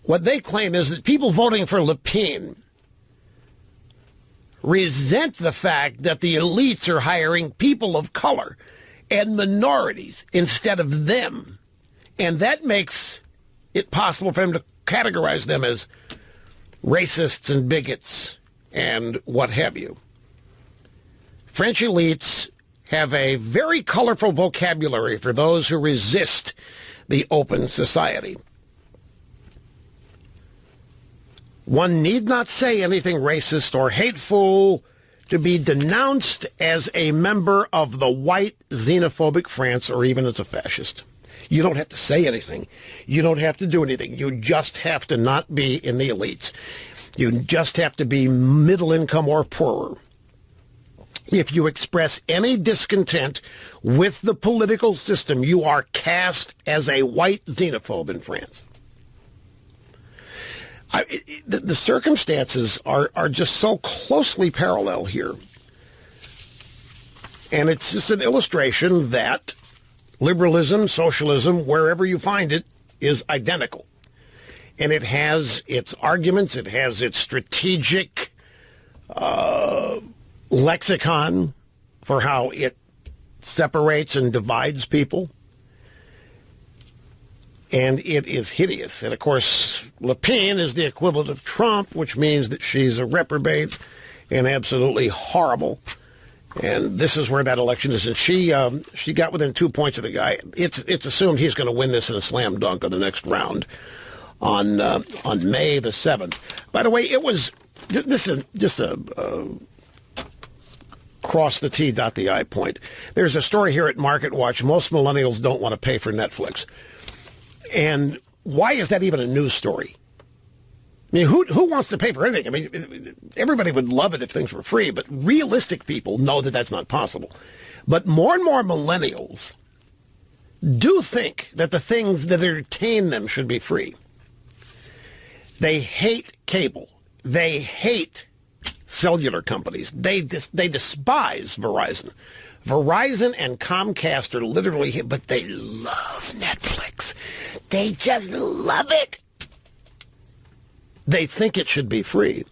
Speaker 2: what they claim is that people voting for Le Pen resent the fact that the elites are hiring people of color and minorities instead of them. And that makes it possible for them to categorize them as racists and bigots and what have you. French elites have a very colorful vocabulary for those who resist the open society. One need not say anything racist or hateful to be denounced as a member of the white xenophobic France or even as a fascist. You don't have to say anything. You don't have to do anything. You just have to not be in the elites. You just have to be middle income or poorer. If you express any discontent with the political system, you are cast as a white xenophobe in France. The circumstances are just so closely parallel here. And it's just an illustration that liberalism, socialism, wherever you find it, is identical. And it has its arguments, it has its strategic lexicon for how it separates and divides people. And it is hideous. And, of course, Le Pen is the equivalent of Trump, which means that she's a reprobate and absolutely horrible. And this is where that election is. And she got within 2 points of the guy. It's assumed he's going to win this in a slam dunk on the next round on May the 7th. By the way, it was this is just a cross the T, dot the I point. There's a story here at Market Watch. Most millennials don't want to pay for Netflix. And why is that even a news story? I mean, who wants to pay for anything? I mean, everybody would love it if things were free, but realistic people know that that's not possible. But more and more millennials do think that the things that entertain them should be free. They hate cable. They hate cellular companies. They despise Verizon. Verizon and Comcast are literally, but they love Netflix. They just love it. They think it should be free.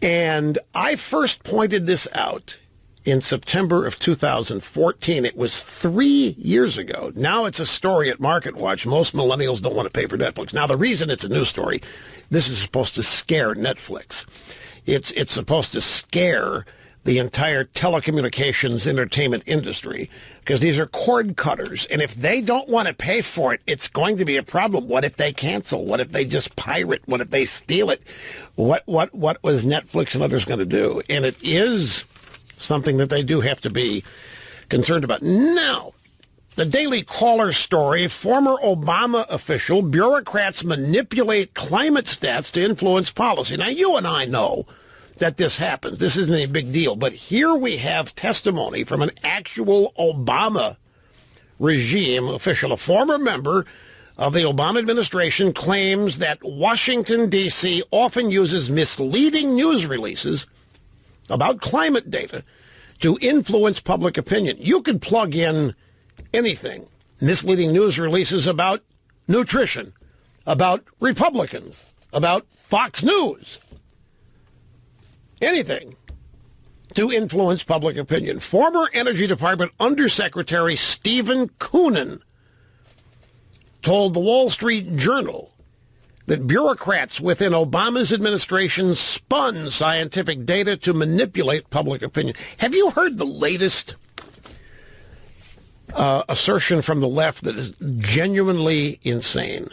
Speaker 2: And I first pointed this out in September of 2014. It was 3 years ago. Now it's a story at Market Watch. Most millennials don't want to pay for Netflix. Now, the reason it's a news story, this is supposed to scare Netflix. It's supposed to scare the entire telecommunications entertainment industry, because these are cord cutters. And if they don't want to pay for it, it's going to be a problem. What if they cancel? What if they just pirate? What if they steal it? What was Netflix and others going to do? And it is something that they do have to be concerned about. Now, the Daily Caller story, former Obama official, bureaucrats manipulate climate stats to influence policy. Now, you and I know that this happens. This isn't a big deal. But here we have testimony from an actual Obama regime official. A former member of the Obama administration claims that Washington, D.C. often uses misleading news releases about climate data to influence public opinion. You could plug in anything. Misleading news releases about nutrition, about Republicans, about Fox News. Anything to influence public opinion. Former Energy Department Undersecretary Stephen Koonin told the Wall Street Journal that bureaucrats within Obama's administration spun scientific data to manipulate public opinion. Have you heard the latest assertion from the left that is genuinely insane?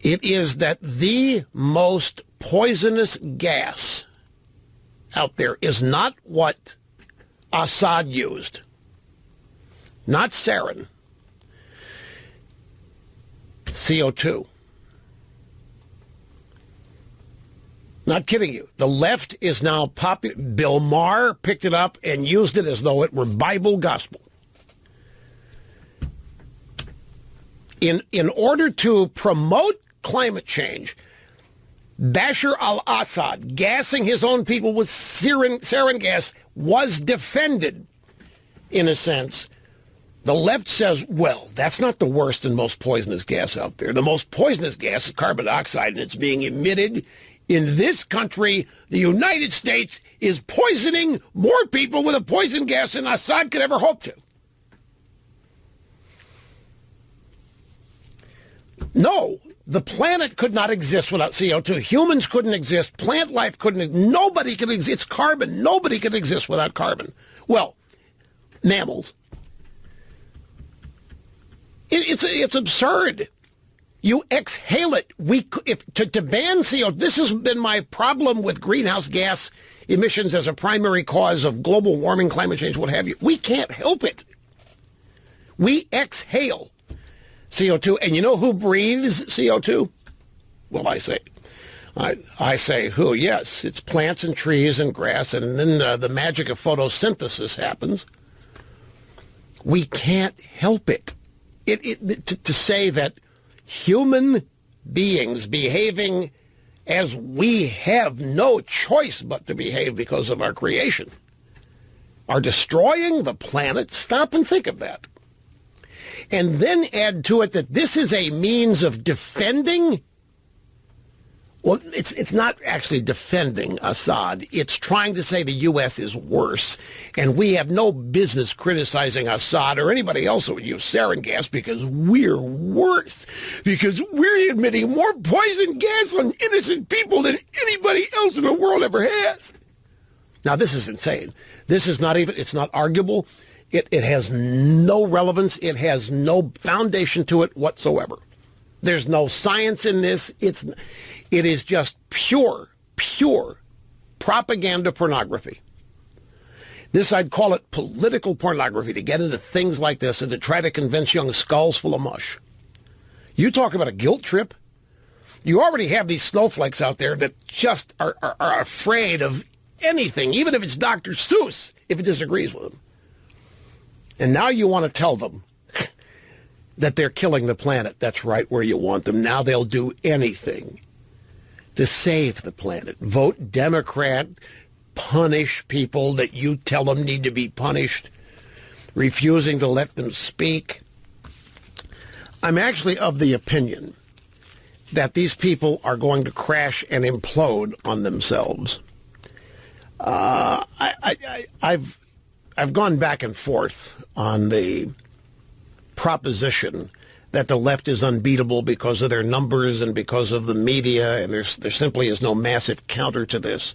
Speaker 2: It is that the most poisonous gas out there is not what Assad used, not sarin, CO2. Not kidding you. The left is now popular. Bill Maher picked it up and used it as though it were Bible gospel. In order to promote climate change, Bashar al-Assad gassing his own people with sarin gas was defended, in a sense. The left says, well, that's not the worst and most poisonous gas out there. The most poisonous gas is carbon dioxide, and it's being emitted in this country. The United States is poisoning more people with a poison gas than Assad could ever hope to. No, the planet could not exist without CO2. Humans couldn't exist. Plant life couldn't exist. Nobody could exist. It's carbon. Nobody could exist without carbon. Well, mammals. It's absurd. You exhale it. To ban CO2, this has been my problem with greenhouse gas emissions as a primary cause of global warming, climate change, what have you. We can't help it. We exhale CO2, and you know who breathes CO2? Well, I say who? Yes, it's plants and trees and grass, and then the magic of photosynthesis happens. We can't help it. To say that human beings behaving as we have no choice but to behave because of our creation are destroying the planet. Stop and think of that. And then add to it that this is a means of defending. Well, it's not actually defending Assad. It's trying to say the U.S. is worse, and we have no business criticizing Assad or anybody else who would use sarin gas because we're worse, because we're emitting more poison gas on innocent people than anybody else in the world ever has. Now, this is insane. This is not even, it's not arguable. It has no relevance. It has no foundation to it whatsoever. There's no science in this. It is just pure propaganda pornography. This, I'd call it political pornography, to get into things like this and to try to convince young skulls full of mush. You talk about a guilt trip. You already have these snowflakes out there that just are afraid of anything, even if it's Dr. Seuss, if it disagrees with them. And now you want to tell them that they're killing the planet. That's right where you want them. Now they'll do anything to save the planet. Vote Democrat, punish people that you tell them need to be punished, refusing to let them speak. I'm actually of the opinion that these people are going to crash and implode on themselves. I've gone back and forth on the proposition that the left is unbeatable because of their numbers and because of the media, and there simply is no massive counter to this.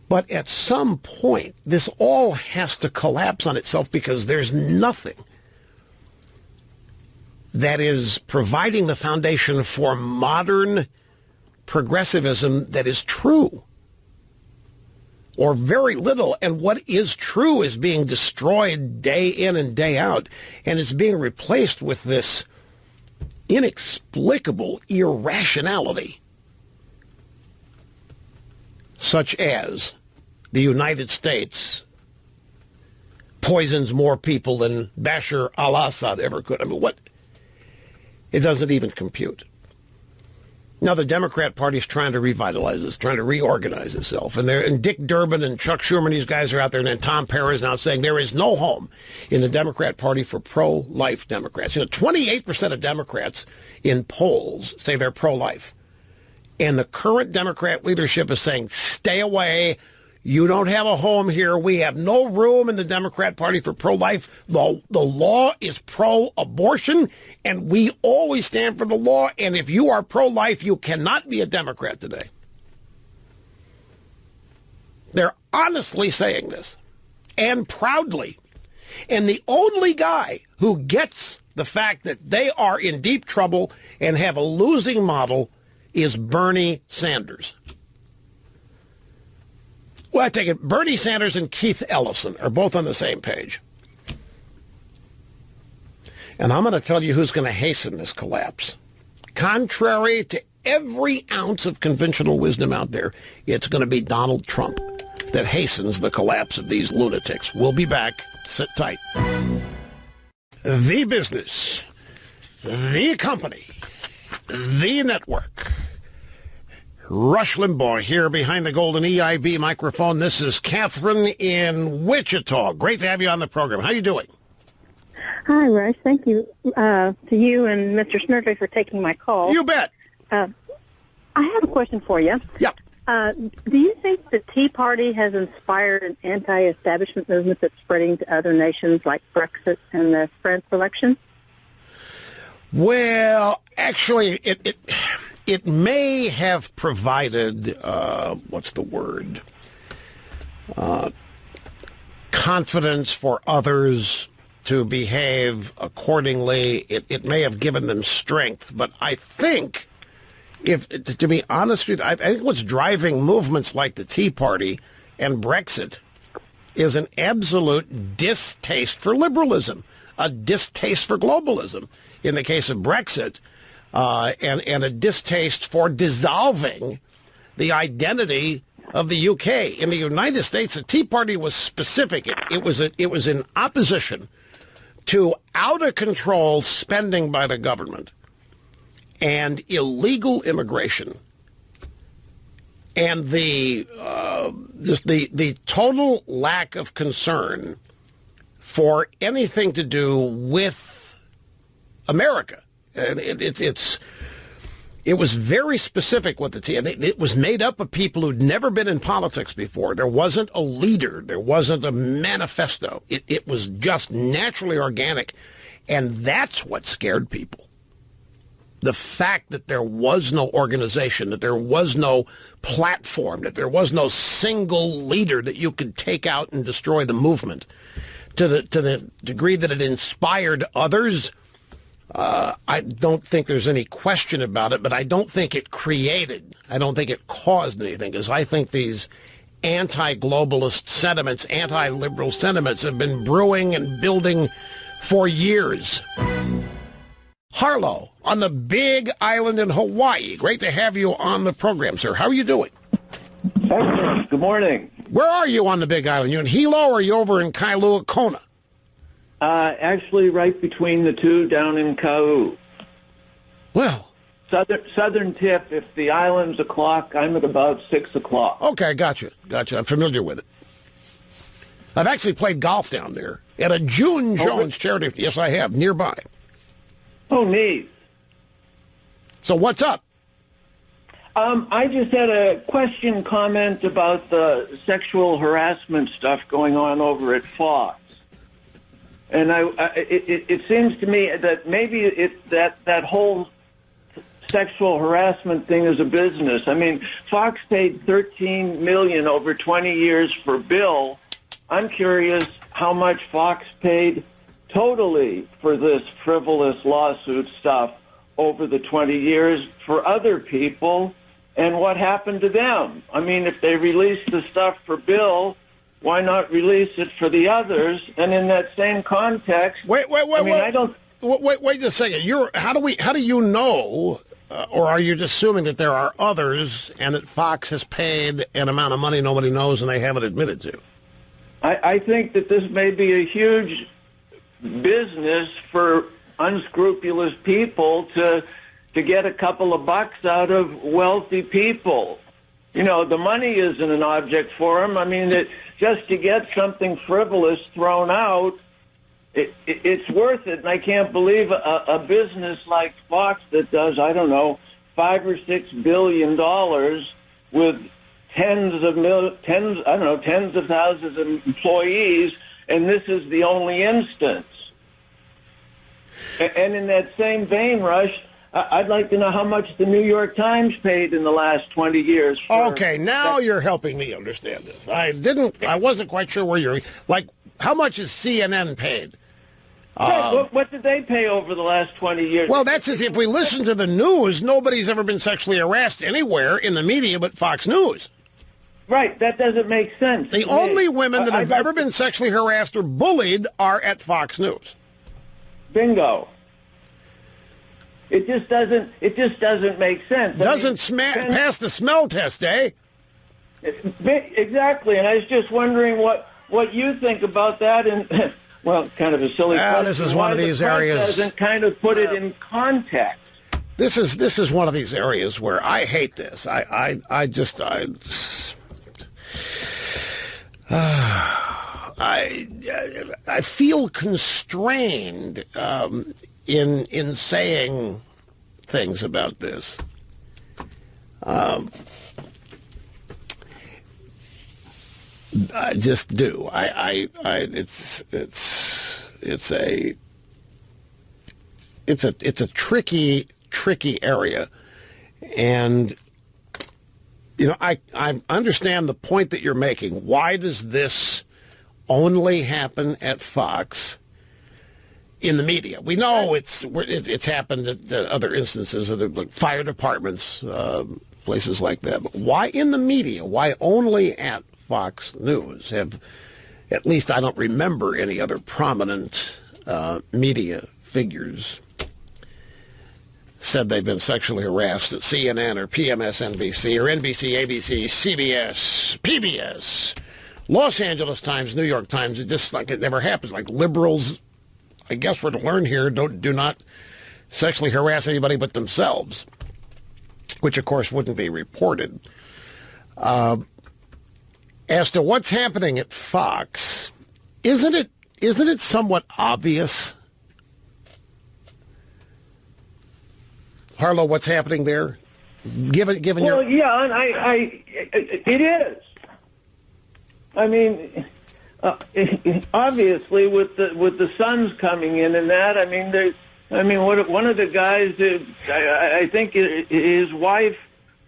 Speaker 2: But at some point, this all has to collapse on itself because there's nothing that is providing the foundation for modern progressivism that is true, or very little. And what is true is being destroyed day in and day out, and it's being replaced with this inexplicable irrationality, such as the United States poisons more people than Bashar al-Assad ever could. I mean, what? It doesn't even compute. Now, the Democrat Party is trying to revitalize this, trying to reorganize itself. And Dick Durbin and Chuck Schumer and these guys are out there, and then Tom Perez now saying there is no home in the Democrat Party for pro-life Democrats. 28% of Democrats in polls say they're pro-life. And the current Democrat leadership is saying, stay away. You don't have a home here. We have no room in the Democrat Party for pro-life. The law is pro-abortion, and we always stand for the law. And if you are pro-life, you cannot be a Democrat today. They're honestly saying this, and proudly. And the only guy who gets the fact that they are in deep trouble and have a losing model is Bernie Sanders. Well, I take it Bernie Sanders and Keith Ellison are both on the same page. And I'm going to tell you who's going to hasten this collapse. Contrary to every ounce of conventional wisdom out there, it's going to be Donald Trump that hastens the collapse of these lunatics. We'll be back. Sit tight. The business, the company, the network. Rush Limbaugh here behind the golden EIB microphone. This is Catherine in Wichita. Great to have you on the program. How are you doing?
Speaker 8: Hi, Rush. Thank you to you and Mr. Snurvey for taking my call.
Speaker 2: You bet.
Speaker 8: I have a question for you.
Speaker 2: Yeah.
Speaker 8: Do you think the Tea Party has inspired an anti-establishment movement that's spreading to other nations like Brexit and the France election?
Speaker 2: Well, actually, it may have provided, what's the word, confidence for others to behave accordingly. It may have given them strength, but I think, to be honest with you, I think what's driving movements like the Tea Party and Brexit is an absolute distaste for liberalism, a distaste for globalism. In the case of Brexit, and a distaste for dissolving the identity of the UK. In the United States, the Tea Party was specific. It was in opposition to out-of-control spending by the government and illegal immigration and the total lack of concern for anything to do with America. And it was very specific what the team. It was made up of people who'd never been in politics before. There wasn't a leader. There wasn't a manifesto. It was just naturally organic. And that's what scared people. The fact that there was no organization, that there was no platform, that there was no single leader that you could take out and destroy the movement. To the degree that it inspired others, I don't think there's any question about it, but I don't think it caused anything, because I think these anti-globalist sentiments, anti-liberal sentiments have been brewing and building for years. Harlow on the big island in Hawaii. Great to have you on the program, sir. How are you doing?
Speaker 5: Excellent. Good morning.
Speaker 2: Where are you on the big island? You in Hilo or are you over in Kailua Kona?
Speaker 5: Actually, right between the two, down in Kau.
Speaker 2: Well,
Speaker 5: southern tip. If the island's a clock, I'm at about 6 o'clock.
Speaker 2: Okay, gotcha. I'm familiar with it. I've actually played golf down there at a June Jones charity. Yes, I have, nearby.
Speaker 5: Oh, neat.
Speaker 2: So what's up?
Speaker 5: I just had a comment about the sexual harassment stuff going on over at Fox. And it seems to me that maybe that whole sexual harassment thing as a business. I mean, Fox paid $13 million over 20 years for Bill. I'm curious how much Fox paid totally for this frivolous lawsuit stuff over the 20 years for other people, and what happened to them. I mean, if they released the stuff for Bill, why not release it for the others? And in that same context, wait
Speaker 2: a second. How do you know, or are you just assuming that there are others and that Fox has paid an amount of money nobody knows and they haven't admitted to?
Speaker 5: I think that this may be a huge business for unscrupulous people to get a couple of bucks out of wealthy people. You know, the money isn't an object for them. I mean, just to get something frivolous thrown out, it's worth it. And I can't believe a business like Fox that does, I don't know, $5 or $6 billion with tens of thousands of employees, and this is the only instance. And in that same vein, Rush, I'd like to know how much the New York Times paid in the last 20 years.
Speaker 2: Okay, now you're helping me understand this. I wasn't quite sure where you're, like, how much is CNN paid?
Speaker 5: Right, what did they pay over the last 20 years?
Speaker 2: Well, that's as if we listen to the news, nobody's ever been sexually harassed anywhere in the media but Fox News.
Speaker 5: Right, that doesn't make sense.
Speaker 2: The only women that have ever been sexually harassed or bullied are at Fox News.
Speaker 5: Bingo. It just doesn't make sense.
Speaker 2: Pass the smell test, eh?
Speaker 5: Exactly, and I was just wondering what you think about that, and well, kind of a silly question.
Speaker 2: This is one of these areas.
Speaker 5: Doesn't kind of put it in context.
Speaker 2: This is one of these areas where I hate this. I feel constrained in saying things about this. I just do. It's a tricky area, and you know I understand the point that you're making. Why does this only happen at Fox? In the media, we know it's happened at other instances of like fire departments, places like that. But why in the media? Why only at Fox News? At least I don't remember any other prominent media figures said they've been sexually harassed at CNN or PMSNBC or NBC, ABC, CBS, PBS, Los Angeles Times, New York Times. It never happens. Like liberals, I guess we're to learn here, do not sexually harass anybody but themselves, which, of course, wouldn't be reported. As to what's happening at Fox, isn't it somewhat obvious, Harlow, what's happening there? Given your...
Speaker 5: Well, yeah, and it is. I mean... obviously, with the sons coming in and that, one of the guys, I think his wife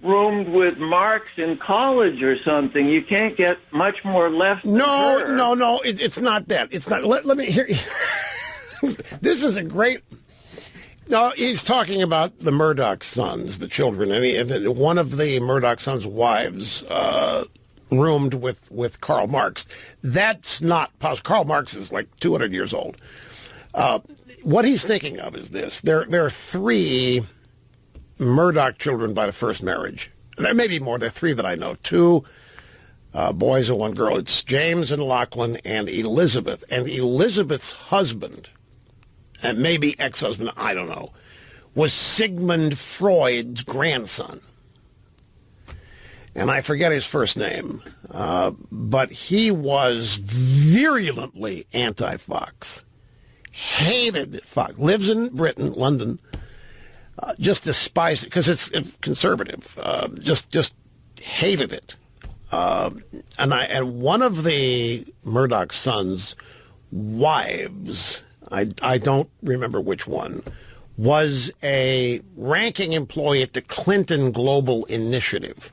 Speaker 5: roomed with Marx in college or something. You can't get much more left.
Speaker 2: No, it's not that. It's not. Let me hear. This is a great. No, he's talking about the Murdoch sons, the children. I mean, one of the Murdoch sons' wives. Roomed with Karl Marx. That's not possible. Karl Marx is like 200 years old. What he's thinking of is this. There are three Murdoch children by the first marriage. There may be more. There are three that I know. Two boys and one girl. It's James and Lachlan and Elizabeth. And Elizabeth's husband, and maybe ex-husband, I don't know, was Sigmund Freud's grandson. And I forget his first name, but he was virulently anti-Fox, hated Fox, lives in Britain, London, just despised it because it's conservative, just hated it. And one of the Murdoch sons' wives, I don't remember which one, was a ranking employee at the Clinton Global Initiative.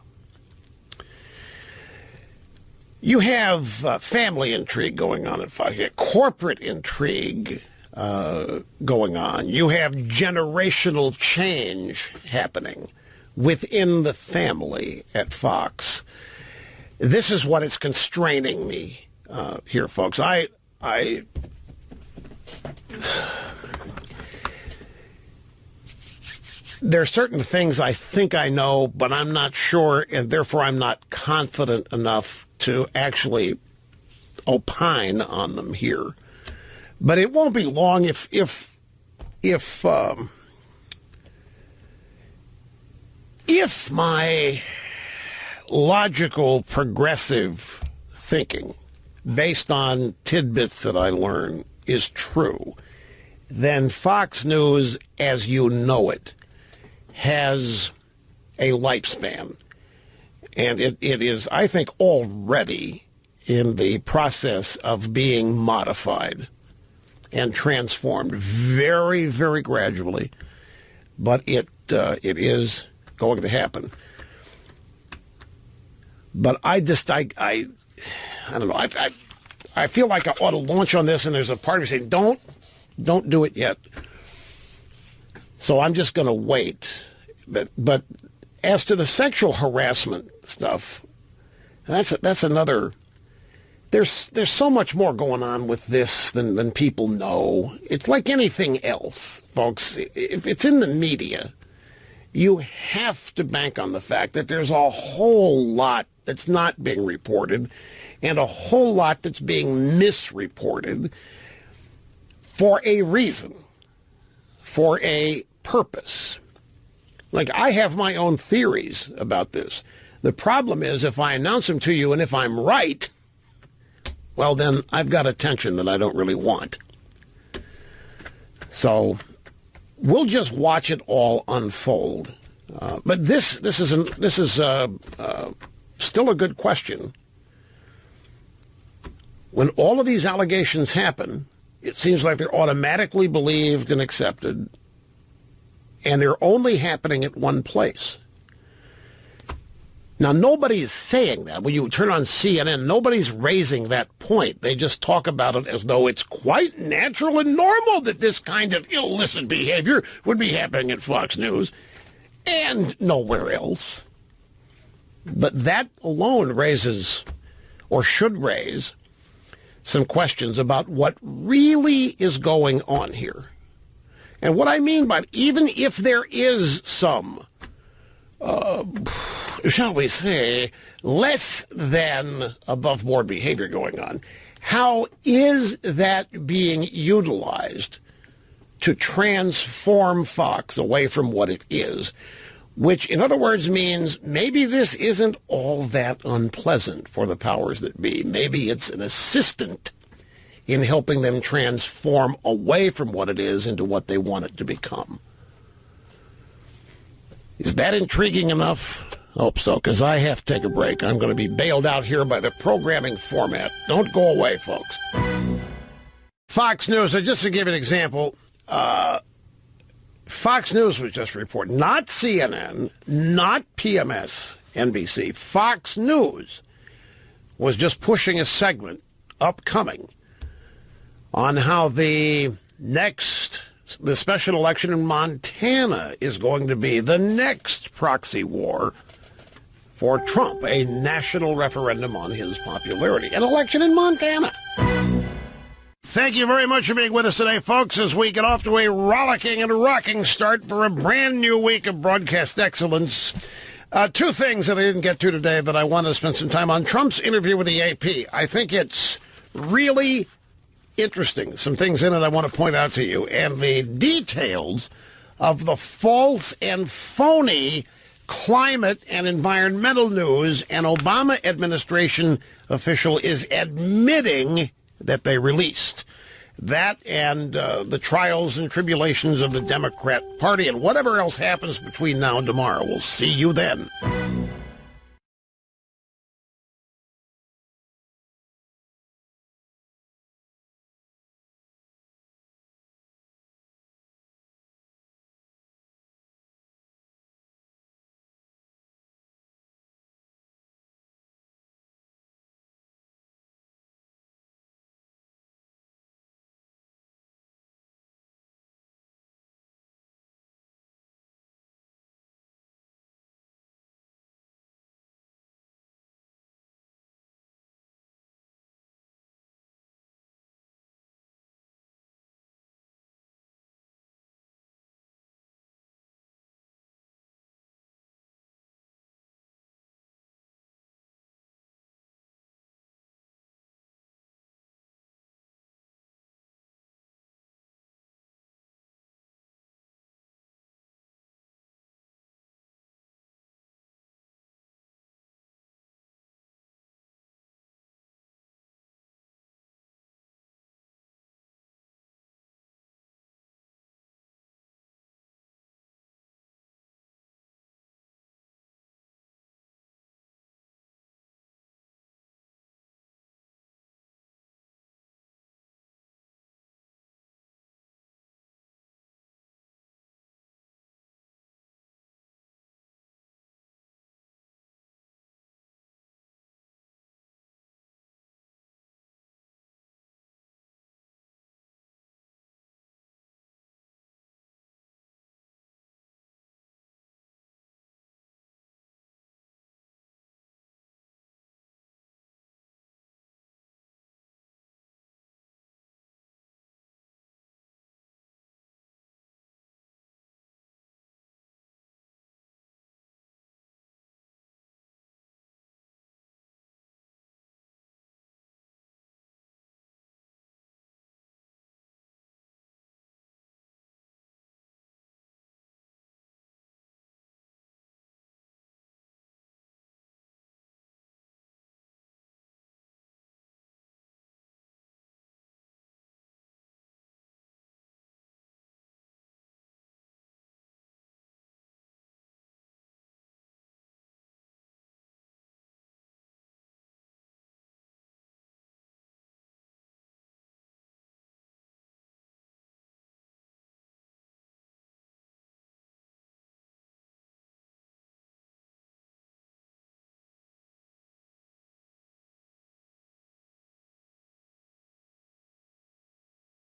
Speaker 2: You have family intrigue going on at Fox. You have corporate intrigue going on. You have generational change happening within the family at Fox. This is what is constraining me here, folks. There are certain things I think I know, but I'm not sure, and therefore I'm not confident enough to actually opine on them here. But it won't be long if my logical, progressive thinking, based on tidbits that I learn, is true, then Fox News, as you know it, has a lifespan. And it is, I think, already in the process of being modified and transformed very, very gradually. But it is going to happen. But I don't know. I feel like I ought to launch on this, and there's a part of me saying, don't do it yet. So I'm just going to wait. But as to the sexual harassment stuff, that's another. There's so much more going on with this than people know. It's like anything else, folks. If it's in the media, you have to bank on the fact that there's a whole lot that's not being reported and a whole lot that's being misreported for a reason, for a purpose. Like, I have my own theories about this. The problem is, if I announce them to you and if I'm right, well, then I've got attention that I don't really want. So we'll just watch it all unfold. But this is still a good question. When all of these allegations happen, it seems like they're automatically believed and accepted, and they're only happening at one place. Now, nobody is saying that. When you turn on CNN, nobody's raising that point. They just talk about it as though it's quite natural and normal that this kind of illicit behavior would be happening at Fox News and nowhere else. But that alone raises, or should raise, some questions about what really is going on here. And what I mean by, even if there is some, shall we say, less than above-board behavior going on, how is that being utilized to transform Fox away from what it is? Which, in other words, means maybe this isn't all that unpleasant for the powers that be. Maybe it's an assistant in helping them transform away from what it is into what they want it to become. Is that intriguing enough? I hope so, because I have to take a break. I'm going to be bailed out here by the programming format. Don't go away, folks. Fox News, just to give you an example, Fox News was just reporting, not CNN, not PMS, NBC. Fox News was just pushing a segment upcoming on how the special election in Montana is going to be the next proxy war for Trump, a national referendum on his popularity. An election in Montana. Thank you very much for being with us today, folks, as we get off to a rollicking and rocking start for a brand new week of broadcast excellence. Two things that I didn't get to today that I want to spend some time on. Trump's interview with the AP. I think it's really interesting. Some things in it I want to point out to you. And the details of the false and phony climate and environmental news an Obama administration official is admitting that they released. That and the trials and tribulations of the Democrat Party and whatever else happens between now and tomorrow. We'll see you then.